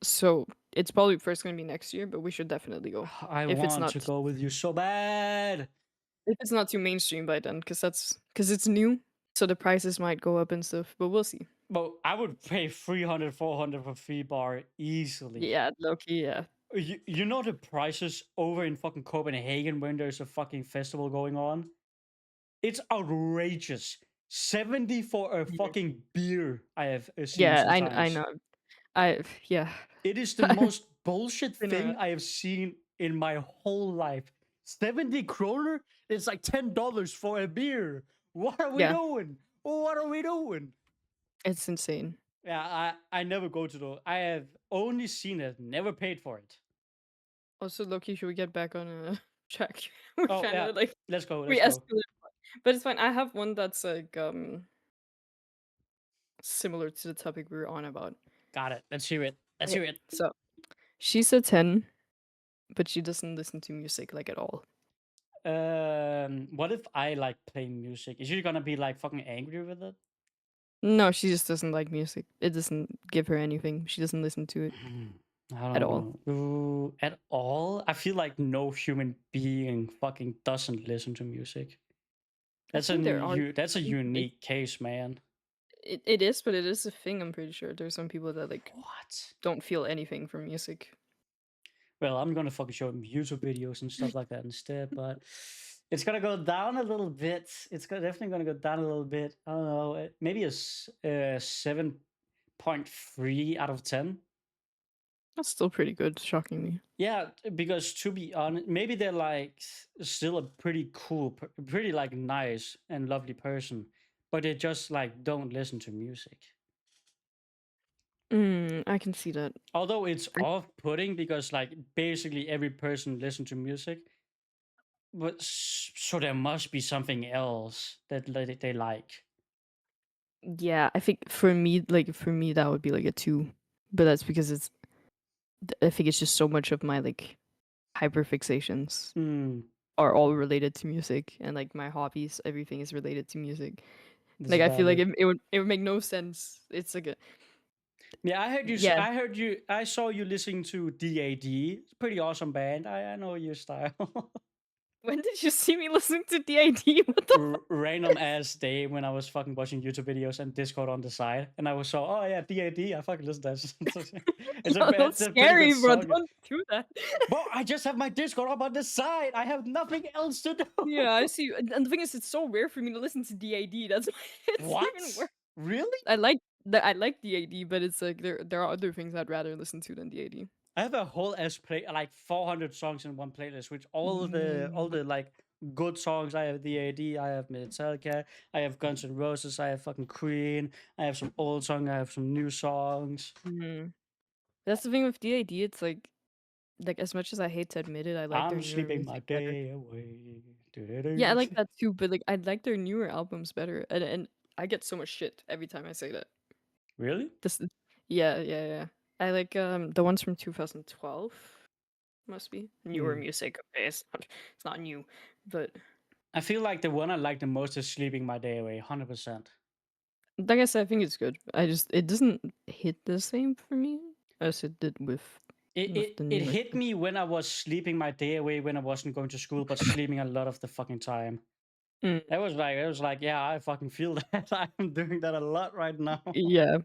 so it's probably first gonna be next year, but we should definitely go I if it's want not to go with you so bad. too mainstream by then, 'cause it's new, so the prices might go up and stuff, but we'll see. Well, I would pay 300, 400 for free bar easily. Yeah, low-key, yeah. You know the prices over in fucking Copenhagen when there's a fucking festival going on? It's outrageous. 70 for a Yeah. fucking beer I have seen Yeah, I sometimes. know. I yeah. It is the most bullshit Been around. thing I have seen in my whole life. 70 kroner? It's like $10 for a beer. What are we Yeah, doing? What are we doing? it's insane. Yeah, I never go to the. I have only seen it, never paid for it. Also, Loki, should we get back on a track? We're Oh kind yeah, of like let's go. we Let's go. escalated, but it's fine. I have one that's like similar to the topic we were on about. Got it. Let's hear it. Let's Okay, hear it. so she's a 10, but she doesn't listen to music like at all. What if I like playing music? Is she gonna be like fucking angry with it? No, she just doesn't like music. It doesn't give her anything. She doesn't listen to it I at don't all. know. Ooh, at all? I feel like no human being fucking doesn't listen to music. I That's a think there are that's a like unique case, man. it is, but it is a thing. I'm pretty sure there's some people that like What? don't feel anything from music. Well, I'm gonna fucking show him YouTube videos and stuff like that instead, but it's gonna go down a little bit. Definitely gonna go down a little bit. I don't know, maybe a 7.3 out of 10. That's still pretty good, shockingly. Yeah, because to be honest, maybe they're like still a pretty cool, pretty like nice and lovely person, but they just like don't listen to music. I can see that. Although it's I, off-putting because like basically every person listens to music, but so there must be something else that they like. yeah, I think for me, that would be like a 2, but that's because I think it's just so much of my like hyperfixations Hmm, are all related to music, and like my hobbies, everything is related to music. that's Like I feel like valid. it would make no sense. It's like a Yeah, I heard you. yeah. I heard you. I saw you listening to DAD. It's a pretty awesome band. I know your style. When did you see me listening to DID? What the fuck? Random ass day when I was fucking watching YouTube videos and Discord on the side, and I was so, oh yeah, DAD. I fucking listen to that. It's a No, bad, that's it's a pretty good scary, bro. song. Don't do that. Bro, I just have my Discord up on the side. I have nothing else to do. Yeah, I see. And the thing is, it's so rare for me to listen to DAD. That's why it's even What? worse. Really? I like DAD, but it's like there are other things I'd rather listen to than DAD. I have a whole ass play, like 400 songs in one playlist, which all the like good songs. I have DAD, I have Metallica, I have Guns N' Roses, I have fucking Queen, I have some old songs, I have some new songs. That's the thing with DAD. It's like as much as I hate to admit it, I like their I'm newer sleeping my music better. day away. Yeah, I Do-do-do. like that too, but like I like their newer albums better, and I get so much shit every time I say that. Really? This, yeah, yeah, yeah. I like the ones from 2012. Must be newer Hmm. music. Okay, it's not new, but I feel like the one I like the most is Sleeping My Day Away, 100%. like I said, I think it's good. It doesn't hit the same for me as it did with It, it, the it newer hit stuff. me when I was sleeping my day away when I wasn't going to school, but sleeping a lot of the fucking time. Mm, It was like, yeah, I fucking feel that. I'm doing that a lot right now. yeah.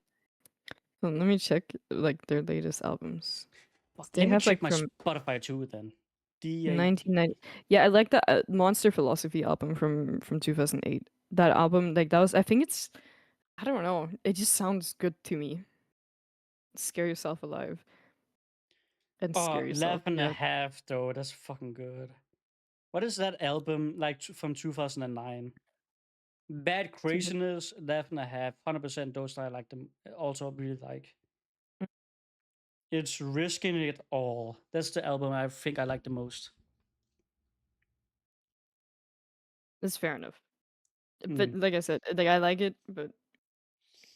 Let me check like their latest albums. Fuck, They let me have check like my from Spotify too then. DAD. 1990. Yeah, I like the Monster Philosophy album from 2008. That album, like that was, I think it's, I don't know, it just sounds good to me. Scare Yourself Alive and Oh, Scare Yourself. Laugh and a Yeah. Half though. That's fucking good. What is that album like from 2009? Bad Two- Craziness, Laugh and a Half. 100% those I like them. Also really like. It's Risking It All. That's the album I think I like the most. That's fair enough. But Hmm. like I said, like I like it, but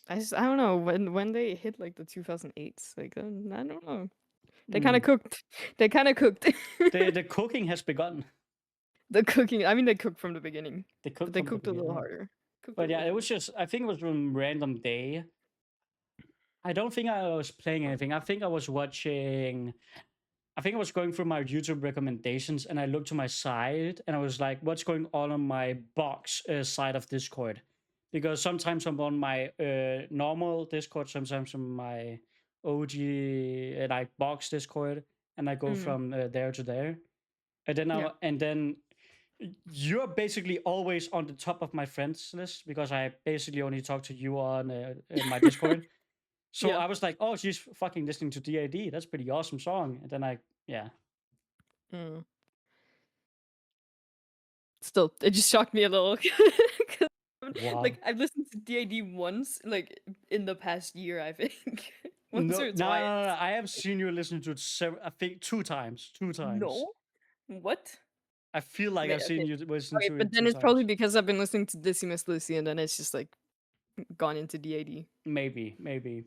I don't know when they hit like the 2008s, like I don't know. They kind Hmm. of cooked. They kind of cooked. The cooking has begun. The cooking. I mean, they cooked from the beginning, They but cooked they from the cooked a little beginning. harder. Cooked a But yeah, little it was harder. just, I think it was from random day. I don't think I was playing anything. I think I was watching, I think I was going through my YouTube recommendations and I looked to my side and I was like, what's going on my box side of Discord? Because sometimes I'm on my normal Discord, sometimes on my OG like box Discord, and I go Mm, from there to there. yeah. And then you're basically always on the top of my friends list because I basically only talk to you on my Discord. So Yeah. I was like, oh, she's fucking listening to DAD. That's a pretty awesome song. And then yeah. Mm. Still, it just shocked me a little. 'Cause Wow. like I've listened to DAD once, like in the past year, I think. Once No, or no, twice. no, no. I have seen you listen to it I think two times. Two times. No? What? I feel like I've seen Okay. you listen Okay, to but it then two it's probably times. because I've been listening to Dizzy Miss Lucy and then it's just like gone into DAD. Maybe, maybe.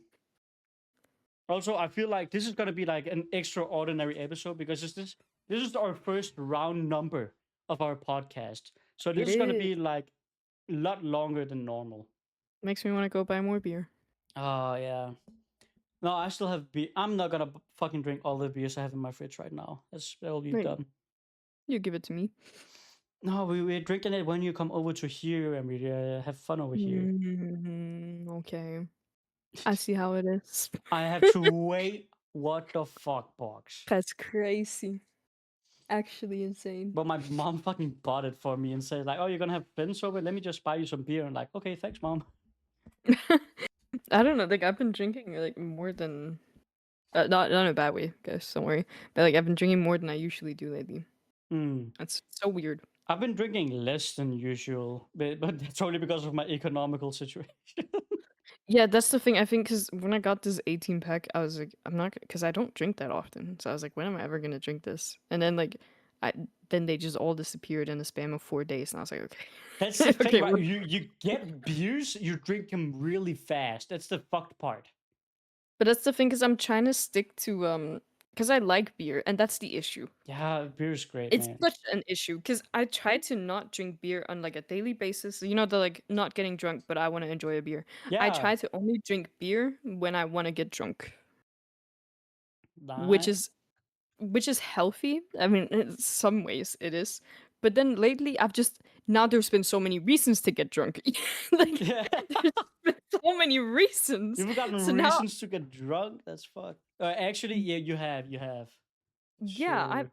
Also, I feel like this is gonna be like an extraordinary episode because this is our first round number of our podcast. So this It is gonna is. be like a lot longer than normal. Makes me want to go buy more beer. Oh yeah. No, I still have beer. I'm not gonna fucking drink all the beers I have in my fridge right now. That'll be Wait, done. you give it to me. No, we're drinking it when you come over to here and we have fun over here. Okay. I see how it is. I have to wait. What the fuck, box? That's crazy. Actually insane. But my mom fucking bought it for me and said like, "Oh, you're gonna have friends over? Let me just buy you some beer." And like, okay, thanks, mom. I don't know, like I've been drinking like more than not in a bad way, guys, don't worry. But like I've been drinking more than I usually do lately. Hmm. That's so weird. I've been drinking less than usual, but that's only because of my economical situation. Yeah, that's the thing. I think because when I got this 18 pack, I was like, I'm not because I don't drink that often. So I was like, when am I ever gonna drink this? And then like, I then they just all disappeared in a span of 4 days, and I was like, okay, That's the thing, okay, right? You get beers, you drink them really fast. That's the fucked part. but that's the thing because I'm trying to stick to because I like beer, and that's the issue. Yeah, beer's great, It's man. such an issue because I try to not drink beer on like a daily basis. You know, the like not getting drunk, but I want to enjoy a beer. I Yeah, try to only drink beer when I want to get drunk, which nah. is which is healthy. I mean, in some ways it is. But then lately, I've just now there's been so many reasons to get drunk. Like Yeah. there's been so many reasons. You've gotten So now, reasons to get drunk. That's fuck. Actually, yeah, you have. You have. yeah, Sure.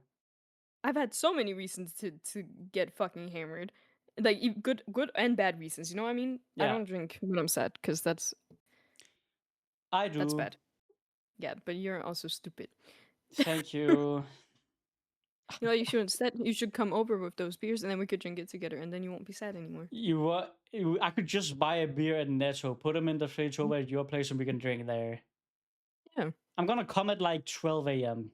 I've had so many reasons to get fucking hammered. Like good and bad reasons. You know what I mean? I Yeah, don't drink when I'm sad because I that's do. bad. Yeah, but you're also stupid. Thank you. You know, you should instead you should come over with those beers and then we could drink it together and then you won't be sad anymore. I could just buy a beer at Netto, put them in the fridge over at your place, and we can drink there. Yeah. I'm gonna come at like 12 a.m.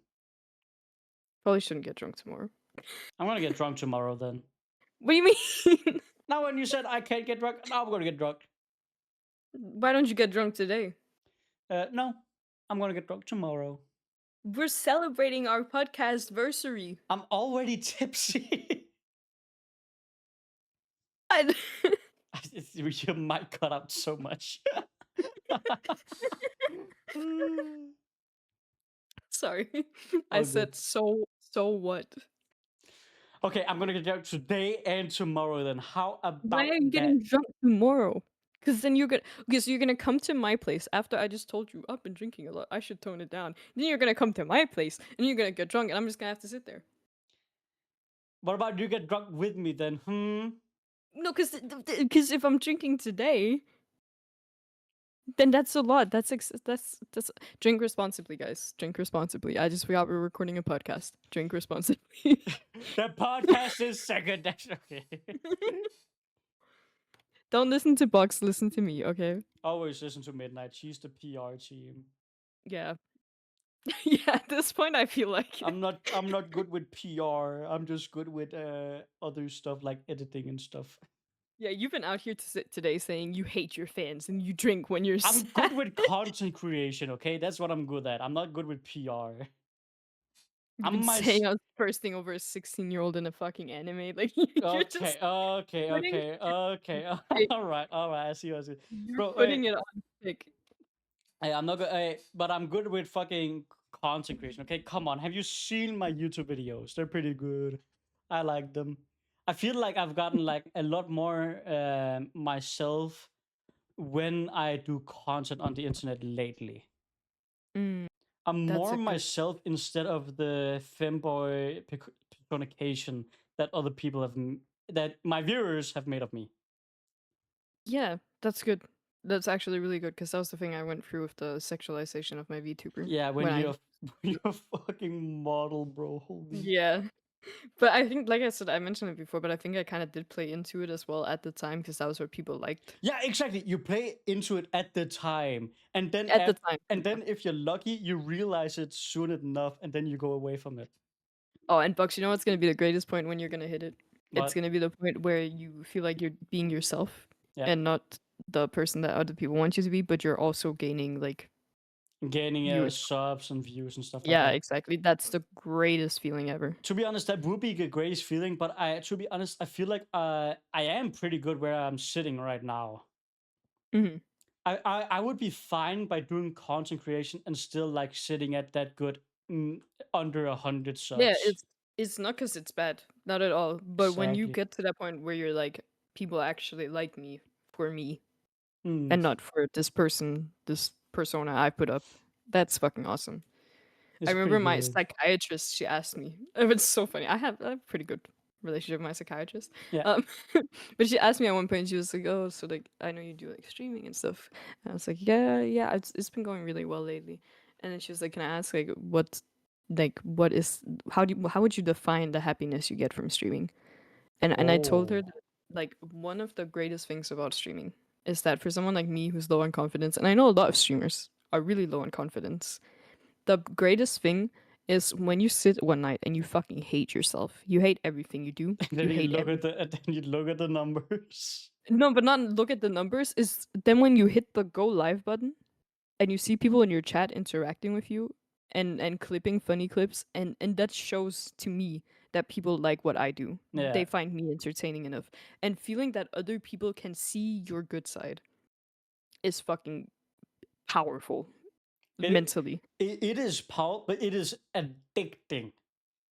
Probably shouldn't get drunk tomorrow. I'm gonna get drunk tomorrow then. What do you mean? Now, when you said I can't get drunk, now I'm gonna get drunk. Why don't you get drunk today? No, I'm gonna get drunk tomorrow. We're celebrating our podcast versary. I'm already tipsy. You might cut out so much. Sorry. I All good. said so what? Okay, I'm gonna get drunk today and tomorrow then. How Why about are you that? getting drunk tomorrow? Because you're gonna come to my place after I just told you I've been drinking a lot. I should tone it down. Then you're gonna come to my place and you're gonna get drunk and I'm just gonna have to sit there. What about you get drunk with me then? No, because if I'm drinking today, then that's a lot. That's drink responsibly, guys. Drink responsibly. I just forgot we're recording a podcast. Drink responsibly. The podcast is second. That's okay. Don't listen to Box, listen to me, okay? Always listen to Midnight. She's the PR team. Yeah. Yeah, at this point I feel like I'm not good with PR. I'm just good with other stuff like editing and stuff. yeah, you've been out here today saying you hate your fans and you drink when you're I'm sad. good with content creation, okay? That's what I'm good at. I'm not good with PR. You've been saying I was bursting over a 16-year-old in a fucking anime. Like you're Okay, just okay, putting okay, okay. it, All right, all right. I see. I see. you're Bro, putting it on thick. hey, I'm not good. Hey, but I'm good with fucking content creation. Okay, come on. Have you seen my YouTube videos? They're pretty good. I like them. I feel like I've gotten like a lot more myself when I do content on the internet lately. Mm, I'm that's more a good. myself instead of the femboy personification that other people that my viewers have made of me. Yeah, that's good. That's actually really good because that was the thing I went through with the sexualization of my VTuber Yeah, when when I you're you're a fucking model, bro. Holy. yeah. But I think, like I said, I mentioned it before, but I think I kind of did play into it as well at the time because that was what people liked Yeah, exactly. You play into it at the time, and then at the time. and Yeah. then if you're lucky, you realize it soon enough, and then you go away from it. Oh, and Bucks, you know what's gonna be the greatest point when you're gonna hit it? It's But gonna be the point where you feel like you're being yourself yeah, and not the person that other people want you to be, but you're also gaining like gaining viewers. subs and views and stuff like Yeah, that. exactly. That's the greatest feeling ever. To be honest, that would be the greatest feeling. But to be honest, I feel like I am pretty good where I'm sitting right now. Hmm. I would be fine by doing content creation and still like sitting at that good under 100 Yeah, subs. it's not because it's bad, not at all. But when you Exactly. get to that point where you're like, people actually like me for me Mm, and not for this person, this persona I put up, that's fucking awesome. I it's pretty remember my good. psychiatrist, she asked me, it's so funny. I have a pretty good relationship with my psychiatrist. Yeah. Um, but she asked me at one point, she was like, "Oh, so like I know you do like streaming and stuff." And I was like, "Yeah, it's been going really well lately." And then she was like, "Can I ask what is how would you define the happiness you get from streaming?" And I told her Oh. that like one of the greatest things about streaming is that for someone like me who's low on confidence, and I know a lot of streamers are really low on confidence, the greatest thing is when you sit one night and you fucking hate yourself. You hate everything you do. And You then you hate look every at the and then you look at the numbers. no, but not look at the numbers. Is then when you hit the go live button and you see people in your chat interacting with you and clipping funny clips, and that shows to me that people like what I do. They Yeah. find me entertaining enough, and feeling that other people can see your good side is fucking powerful It mentally. it is power, but it is addicting.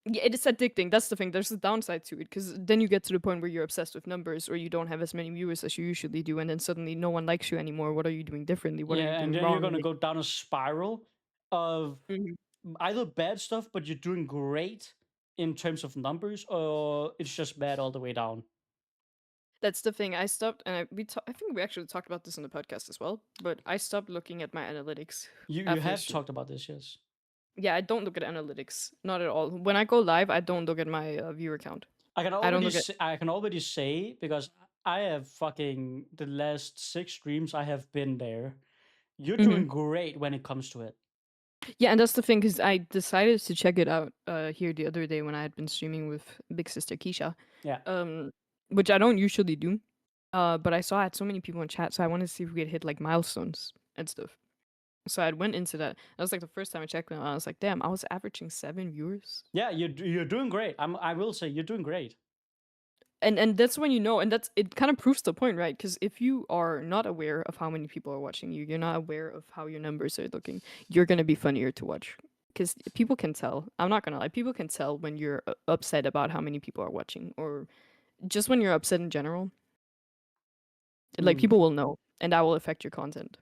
Yeah, it is addicting. That's the thing. There's a downside to it because then you get to the point where you're obsessed with numbers or you don't have as many viewers as you usually do, and then suddenly no one likes you anymore. What are you doing differently? What are you Yeah, and doing then you're wrong? gonna go down a spiral of Mhm. either bad stuff, but you're doing great in terms of numbers, or it's just bad all the way down. That's the thing. I stopped, and I think we actually talked about this on the podcast as well. But I stopped looking at my analytics You after the have stream. talked about this, yes. Yeah, I don't look at analytics, not at all. When I go live, I don't look at my viewer count. I don't look at. I can already say because I have fucking the last 6 streams I have been there. You're Mhm. doing great when it comes to it. Yeah, and that's the thing because I decided to check it out here the other day when I had been streaming with big sister Keisha, Yeah. um, which I don't usually do. But I saw I had so many people in chat, so I wanted to see if we had hit like milestones and stuff. So I went into that. That was like the first time I checked, and I was like, "Damn, I was averaging 7 viewers." Yeah, you're doing great. I will say you're doing great. And that's when you know, and that's it. Kind of proves the point, right? Because if you are not aware of how many people are watching you, you're not aware of how your numbers are looking. You're gonna be funnier to watch because people can tell. I'm not gonna lie, people can tell when you're upset about how many people are watching, or just when you're upset in general. Like Mm. people will know, and that will affect your content.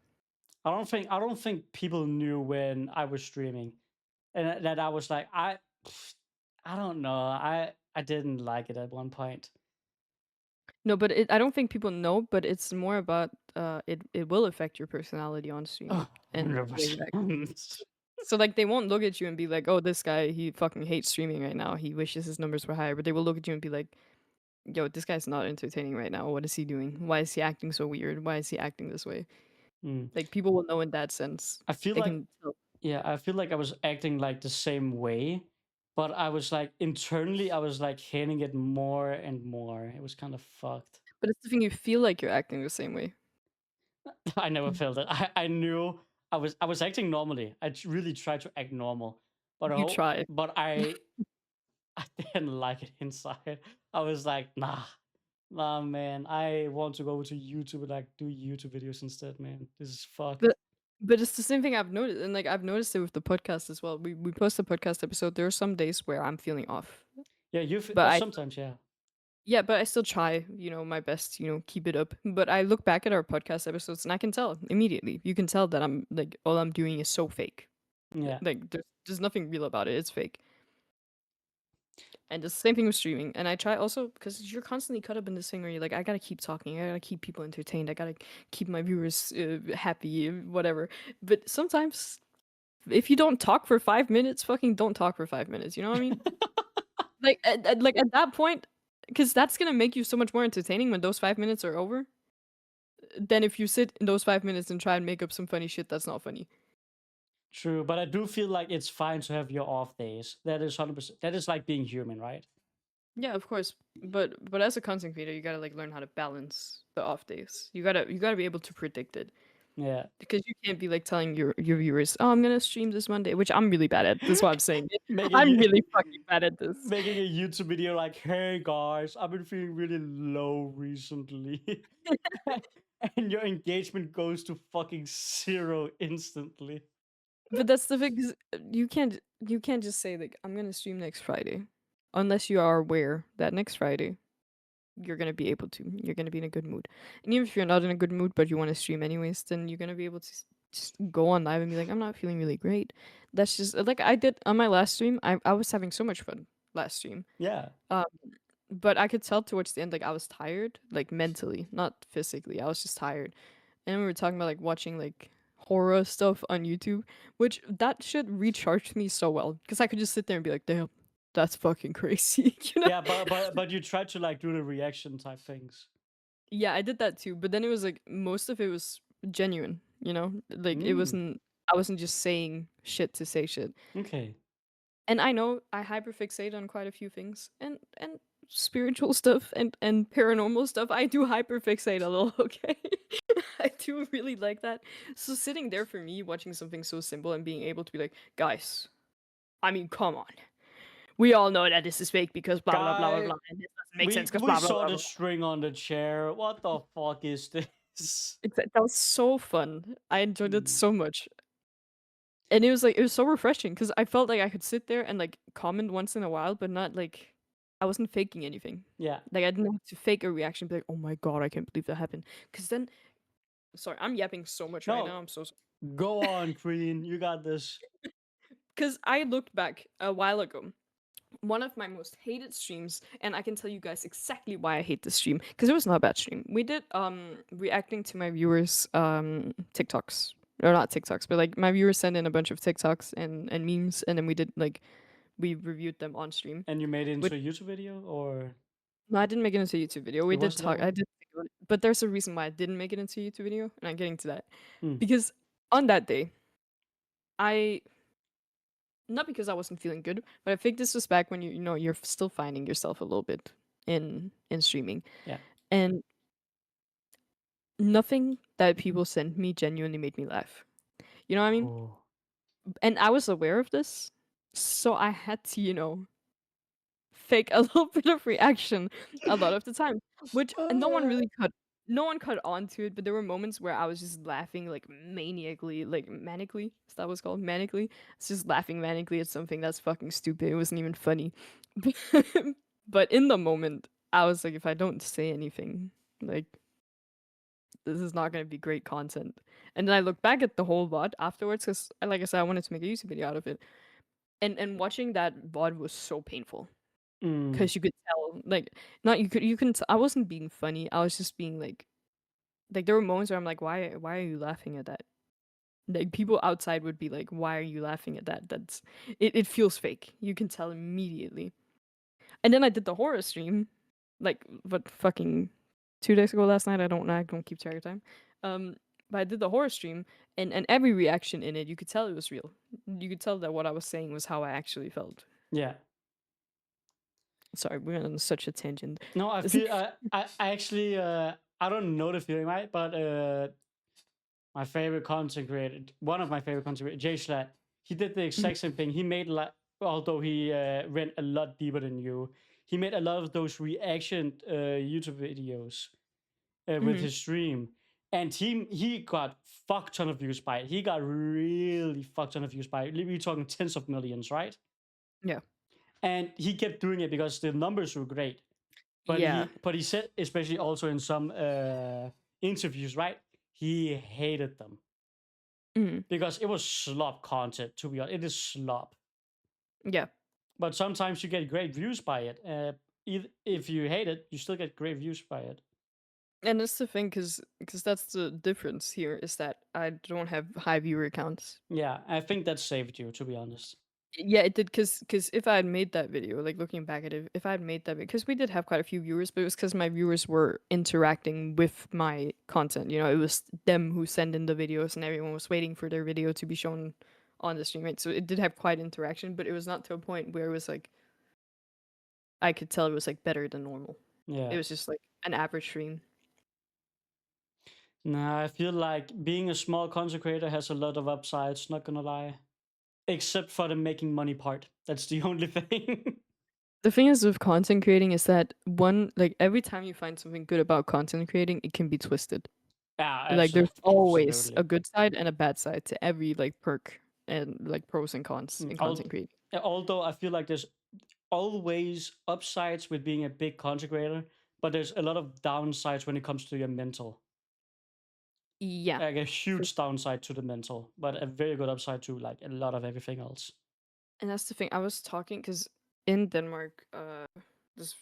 I don't think people knew when I was streaming, and that I was like I don't know. I didn't like it at one point. No, but I don't think people know, but it's more about it will affect your personality on stream Oh, and the way you act. 100%. So like they won't look at you and be like, "Oh, this guy, he fucking hates streaming right now. He wishes his numbers were higher." But they will look at you and be like, "Yo, this guy's not entertaining right now. What is he doing? Why is he acting so weird? Why is he acting this way?" Mm. Like people will know in that sense. I feel They like can tell. yeah, I feel like I was acting like the same way, but I was like internally I was like hating it more and more. It was kind of fucked. But it's the thing, you feel like you're acting the same way. I never felt it. I knew I was acting normally. Really tried to act normal, but You try. but I didn't like it inside. I was like, nah, man. I want to go to YouTube and like do YouTube videos instead, man. This is fucked. But but it's the same thing I've noticed, and like I've noticed it with the podcast as well. We post a podcast episode. There are some days where I'm feeling off, Yeah, but I sometimes, yeah. yeah, but I still try, my best, keep it up. But I look back at our podcast episodes and I can tell immediately. You can tell that I'm like all I'm doing is so fake. Yeah. Like there's nothing real about it. It's fake. And it's the same thing with streaming. And I try also because you're constantly caught up in this thing where you're like, I gotta keep talking. I gotta keep people entertained. I gotta keep my viewers happy, whatever. But sometimes if you don't talk for 5 minutes, fucking don't talk for 5 minutes. You know what I mean? like at that point, because that's gonna make you so much more entertaining when those 5 minutes are over than if you sit in those 5 minutes and try and make up some funny shit that's not funny. True, but I do feel like it's fine to have your off days. That is 100%. That is like being human, right? Yeah, of course. But as a content creator, you gotta like learn how to balance the off days. You gotta be able to predict it. Yeah. Because you can't be like telling your viewers, "Oh, I'm gonna stream this Monday," which I'm really bad at. That's why I'm saying it. making I'm you really fucking bad at this. making a YouTube video like, "Hey guys, I've been feeling really low recently," and your engagement goes to fucking zero instantly. But that's the thing, 'cause you can't just say like, "I'm gonna stream next Friday," unless you are aware that next Friday you're gonna be able to. You're gonna be in a good mood. And even if you're not in a good mood, but you want to stream anyways, then you're gonna be able to just go on live and be like, "I'm not feeling really great." That's just like I did on my last stream. I was having so much fun last stream. Yeah. Um, but I could tell towards the end like I was tired, like mentally, not physically. I was just tired. And we were talking about like watching like horror stuff on YouTube, which that shit recharged me so well because I could just sit there and be like, "Damn, that's fucking crazy," you know? Yeah, but you try to like do the reaction type things. Yeah, I did that too, but then it was like most of it was genuine, you know? Like it Mm, wasn't I wasn't just saying shit to say shit. okay. And I know I hyperfixate on quite a few things and spiritual stuff and paranormal stuff. I do hyperfixate a little, okay? I do really like that. So sitting there for me watching something so simple and being able to be like, "Guys, I mean, come on. We all know that this is fake because blah blah blah blah Guy, blah and this doesn't make sense we because we blah blah saw blah the blah." string on the chair. What the fuck is this? That was so fun. I enjoyed it Mm, so much. And it was so refreshing because I felt like I could sit there and like comment once in a while, but not like I wasn't faking anything. yeah. Like I didn't have to fake a reaction, be like, "Oh my god, I can't believe that happened." Because then, sorry, I'm yapping so much right now. No, I'm so sorry. go on, Queen. You got this. Because I looked back a while ago, one of my most hated streams, and I can tell you guys exactly why I hate this stream. Because it was not a bad stream. We did reacting to my viewers TikToks. Or not TikToks, but like my viewers sent in a bunch of TikToks and memes, and then we did like we reviewed them on stream. And you made it Which into a YouTube video, or no, I didn't make it into a YouTube video. it We did was that talk. I one? did, think about it, but there's a reason why I didn't make it into a YouTube video, and I'm getting to that Hmm. because on that day, I not because I wasn't feeling good, but I think this was back when you know you're still finding yourself a little bit in streaming, Yeah. and nothing that people sent me genuinely made me laugh. You know what I mean? Oh. And I was aware of this, so I had to fake a little bit of reaction a lot of the time, which no one caught on to it, but there were moments where I was just laughing like maniacally, like manically. Is that what's called? Manically? It's just laughing manically at something that's fucking stupid. It wasn't even funny. But in the moment, I was like, if I don't say anything, like this is not gonna be great content. And then I look back at the whole VOD afterwards, because like I said, I wanted to make a YouTube video out of it. And watching that VOD was so painful. Mm. 'Cause you could tell, like not you can t I wasn't being funny, I was just being like, there were moments where I'm like, "Why are you laughing at that?" Like, people outside would be like, "Why are you laughing at that?" It feels fake, you can tell immediately. And then I did the horror stream, like, what, fucking 2 days ago last night? I don't keep track of time. But I did the horror stream, and every reaction in it, you could tell it was real. You could tell that what I was saying was how I actually felt. Yeah. Sorry, we're on such a tangent. No, I feel I actually I don't know the feeling, right? But my favorite content creator, one of my favorite content creators, Jay Schlatt, he did the Mhm, exact same thing. He made like, although he went a lot deeper than you, he made a lot of those reaction YouTube videos with mhm, his stream, and he got fuck ton of views by it. He got really fuck ton of views by it. We're talking tens of millions, right? yeah. And he kept doing it because the numbers were great. But Yeah. he said, especially also in some interviews, right? He hated them Mhm. because it was slop content. To be honest, it is slop. Yeah. But sometimes you get great views by it. If you hate it, you still get great views by it. And that's the thing, because that's the difference here is that I don't have high viewer accounts. Yeah, I think that saved you. To be honest. Yeah, it did, cause if I had made that video, like, looking back at it, if I had made that because we did have quite a few viewers, but it was because my viewers were interacting with my content, you know? It was them who send in the videos, and everyone was waiting for their video to be shown on the stream, right? So it did have quite interaction, but it was not to a point where it was, like, I could tell it was, like, better than normal. It Yeah. was just, like, an average stream. Nah, I feel like being a small content creator has a lot of upsides, not gonna lie. Except for the making money part. That's the only thing. The thing is with content creating is that like, every time you find something good about content creating, it can be twisted. Yeah, Like, there's always a absolutely. good side and a bad side to every, like, perk and, like, pros and cons in content creating. Although I feel like there's always upsides with being a big content creator, but there's a lot of downsides when it comes to your mental. Yeah, Like a for huge downside to the mental, but a very good upside to like a lot of everything else. and that's the thing, I was talking because in Denmark, this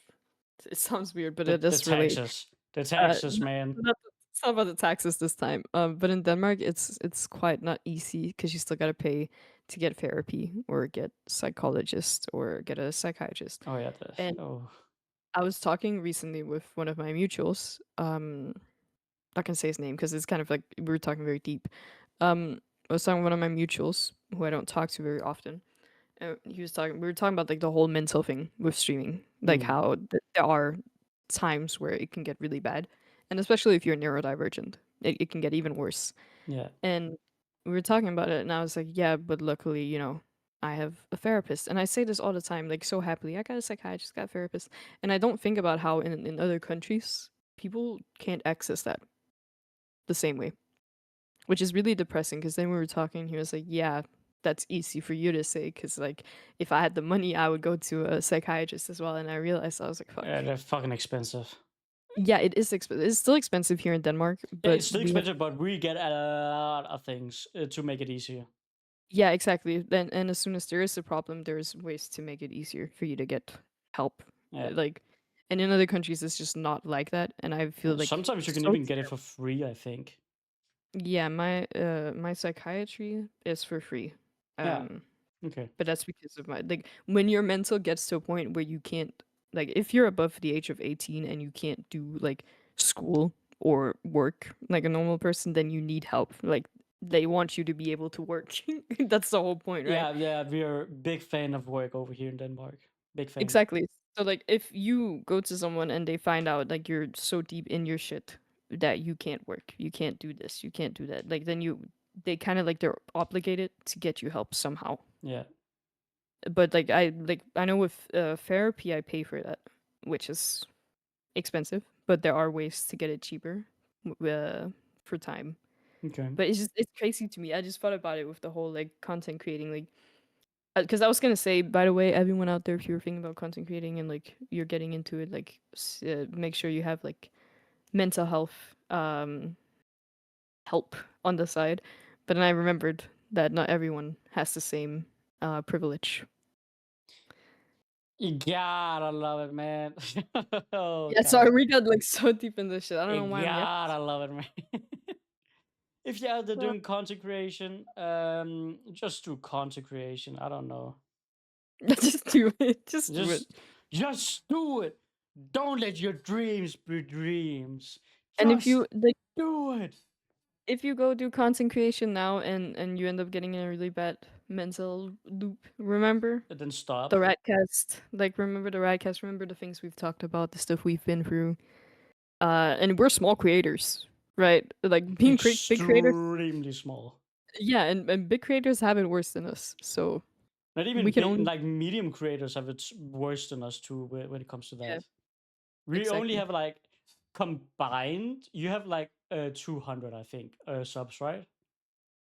it sounds weird, but The it the does relate. taxes, the taxes, man. Not it's not about the taxes this time, but in Denmark, it's quite not easy because you still gotta pay to get therapy or get psychologist or get a psychiatrist, Oh yeah, and oh I was talking recently with one of my mutuals, not gonna say his name because it's kind of like we were talking very deep. I was talking with one of my mutuals who I don't talk to very often. And he was talking. We were talking about like the whole mental thing with streaming, like mm, how there are times where it can get really bad, and especially if you're neurodivergent, it can get even worse. yeah, And we were talking about it, and I was like, yeah, but luckily, I have a therapist, and I say this all the time, like so happily. I got a psychiatrist, got a therapist, and I don't think about how in other countries people can't access that the same way, which is really depressing because then we were talking, he was like, "Yeah, that's easy for you to say because, like, if I had the money, I would go to a psychiatrist as well." And I realized I was like, "Fuck." yeah, they're fucking expensive. Yeah, it is expensive. It's still expensive here in Denmark, Yeah, but it's still we have expensive, but we get a lot of things to make it easier. yeah, exactly. Then and as soon as there is a problem, there's ways to make it easier for you to get help. Yeah. Like, and in other countries, it's just not like that, and I feel like Sometimes you can so even get it for free, I think. yeah, my psychiatry is for free. Yeah. Um Okay. But that's because of my like, when your mental gets to a point where you can't like, if you're above the age of 18 and you can't do, like, school or work like a normal person, then you need help. Like, they want you to be able to work. That's the whole point, right? Yeah, yeah, we're big fan of work over here in Denmark. Big fan. Exactly. So, like, if you go to someone and they find out, like, you're so deep in your shit that you can't work, you can't do this, you can't do that, like, then they kinda, like, they're obligated to get you help somehow. Yeah. But, I know with, therapy, I pay for that, which is expensive, but there are ways to get it cheaper, for time. Okay. But it's crazy to me. I just thought about it with the whole, like, content creating, like, because I was gonna say, by the way, everyone out there, if you're thinking about content creating and, like, you're getting into it, like, make sure you have, like, mental health, help on the side. But then I remembered that not everyone has the same, privilege. You gotta love it, man. Oh Yeah, sorry, god. we got, like, so deep in this shit. I don't know You why I'm yapping. gotta love it, man. If you're out there Well, doing content creation, just do content creation. I don't know. just do it. Just do it. Just just do it. Don't let your dreams be dreams. And if Just you like, do it. if you go do content creation now and you end up getting in a really bad mental loop, remember And then stop. the Ratcast. Like, remember the Ratcast. Remember the things we've talked about, the stuff we've been through. And we're small creators, right? Like, being big creators. Extremely small. Yeah, and big creators have it worse than us. So Not we even can big, only like medium creators have it worse than us too when it comes to yeah, that. We only exactly. have like combined, you have like 200, I think, subs, right?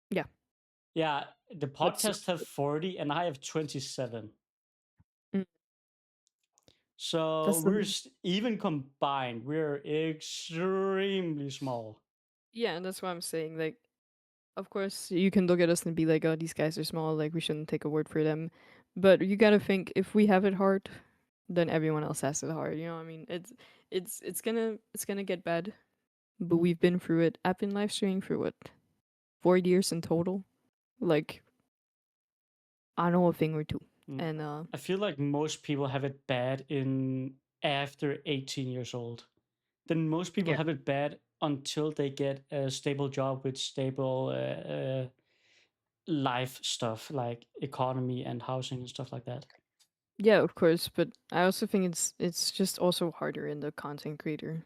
Yeah, Yeah, the that's so podcast have 40 and I have 27. mm, So that's the even combined, we're extremely small. yeah, and that's what I'm saying. Like, of course, you can look at us and be like, "Oh, these guys are small. Like, we shouldn't take a word for them." But you gotta think, if we have it hard, then everyone else has it hard. You know what I mean? It's gonna get bad. But we've been through it. I've been live streaming for what, 4 years in total. Like, I know a thing or two. Mm. And I feel like most people have it bad in after 18 years old. Then most people yeah, have it bad until they get a stable job with stable life stuff like economy and housing and stuff like that. yeah, of course. But I also think it's just also harder in the content creator,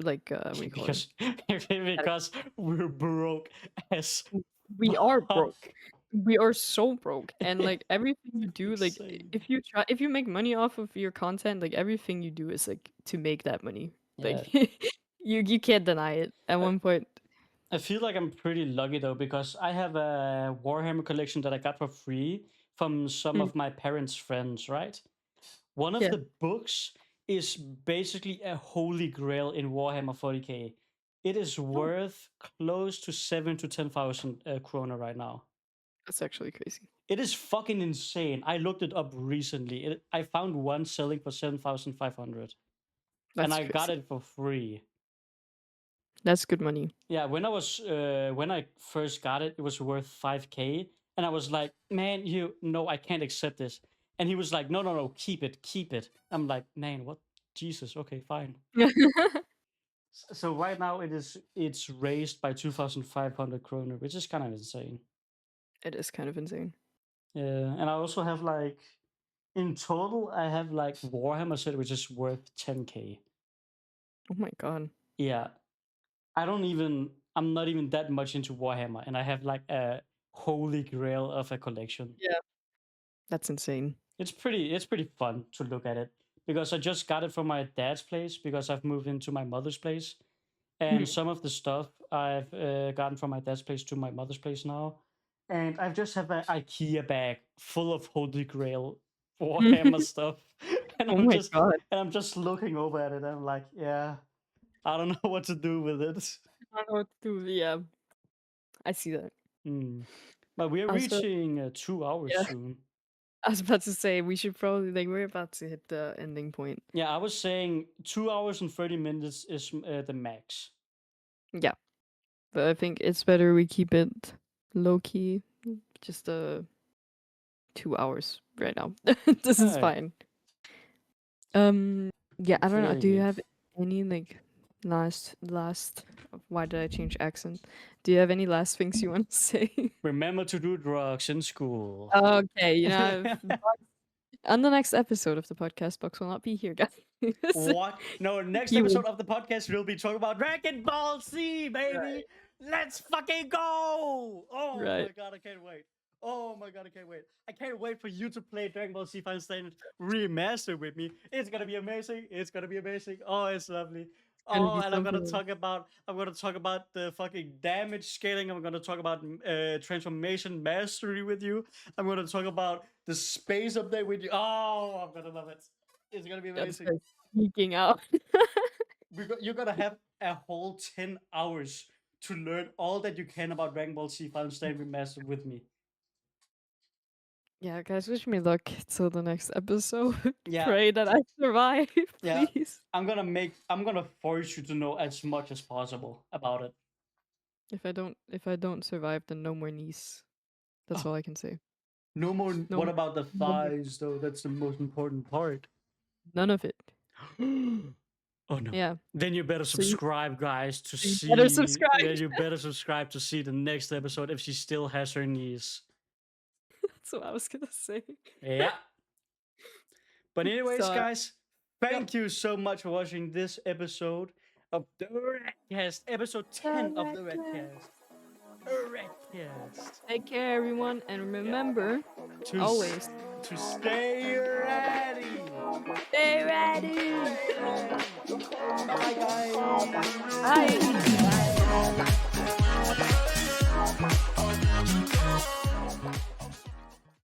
like what do you call it? Because we're broke as We are fuck. broke. We are so broke, and like everything you do, like Insane. if you make money off of your content, like everything you do is like to make that money. Yeah. Like you can't deny it. At I, one point, I feel like I'm pretty lucky though because I have a Warhammer collection that I got for free from some Mm, of my parents' friends, right? One of yeah. the books is basically a holy grail in Warhammer 40k. It is Oh, worth close to 7 to 10,000 kroner right now. that's actually crazy. It is fucking insane. I looked it up recently. I found one selling for 7,500 and That's I got crazy. it for free. That's good money. Yeah, when I first got it, it was worth 5k and I was like, "Man, no, I can't accept this." And he was like, "No, no, no, keep it, keep it." I'm like, "Man, what? Jesus, okay, fine." So right now it's raised by 2,500 kroner, which is kind of insane. It is kind of insane. Yeah, and I also have like in total I have like Warhammer set which is worth 10k. Oh my god. Yeah, I'm not even that much into Warhammer, and I have like a holy grail of a collection. Yeah, that's insane. It's pretty fun to look at it because I just got it from my dad's place because I've moved into my mother's place, and Mhm. some of the stuff I've gotten from my dad's place to my mother's place now, and I just have an IKEA bag full of Holy Grail Warhammer stuff, and Oh I'm my just god. and I'm just looking over at it. And I'm like, yeah, I don't know what to do with it. I don't know what to do. Yeah, I see that. Hmm. But we're Also, reaching 2 hours yeah, soon. I was about to say we should probably like we're about to hit the ending point. Yeah, I was saying 2 hours and 30 minutes is the max. Yeah, but I think it's better we keep it low key. Just 2 hours right now. This All is right, fine. Yeah, I don't know. very Do you good. have any like last? Why did I change accent? Do you have any last things you want to say? Remember to do drugs in school. Okay, on the next episode of the podcast, Box will not be here, guys. What? No, next He will. episode of the podcast we'll be talking about Dragon Ball Z, baby. Right. Let's fucking go! Oh my Right. god, I can't wait. Oh my god, I can't wait. I can't wait for you to play Dragon Ball Z Final Stand remastered with me. It's gonna be amazing. It's gonna be amazing. Oh, it's lovely. It's gonna Oh, be and something. I'm gonna talk about the fucking damage scaling. I'm gonna talk about transformation mastery with you. I'm gonna talk about the space update with you. Oh, I'm gonna love it. It's gonna be That's amazing. like sneaking out. You're gonna have a whole 10 hours to learn all that you can about Dragon Ball Z Final Stand Remastered with me. Yeah, guys, wish me luck till the next episode. Yeah, Pray that I survive, yeah. please. I'm gonna force you to know as much as possible about it. If I don't survive, then no more knees. That's Oh, all I can say. no more. No What more. about the No more. thighs, though? That's the most important part. None of it. Oh no. Yeah. Then you better So you, subscribe, guys, to you better see. subscribe. Yeah, you better subscribe to see the next episode if she still has her knees. That's what I was gonna say. Yeah. But anyways, So guys, yep. thank you so much for watching this episode of the Ratcast, episode 10 of the Ratcast. Ratcast. Take care, everyone, and Yeah. remember, To always to stay ready. stay ready. Stay ready.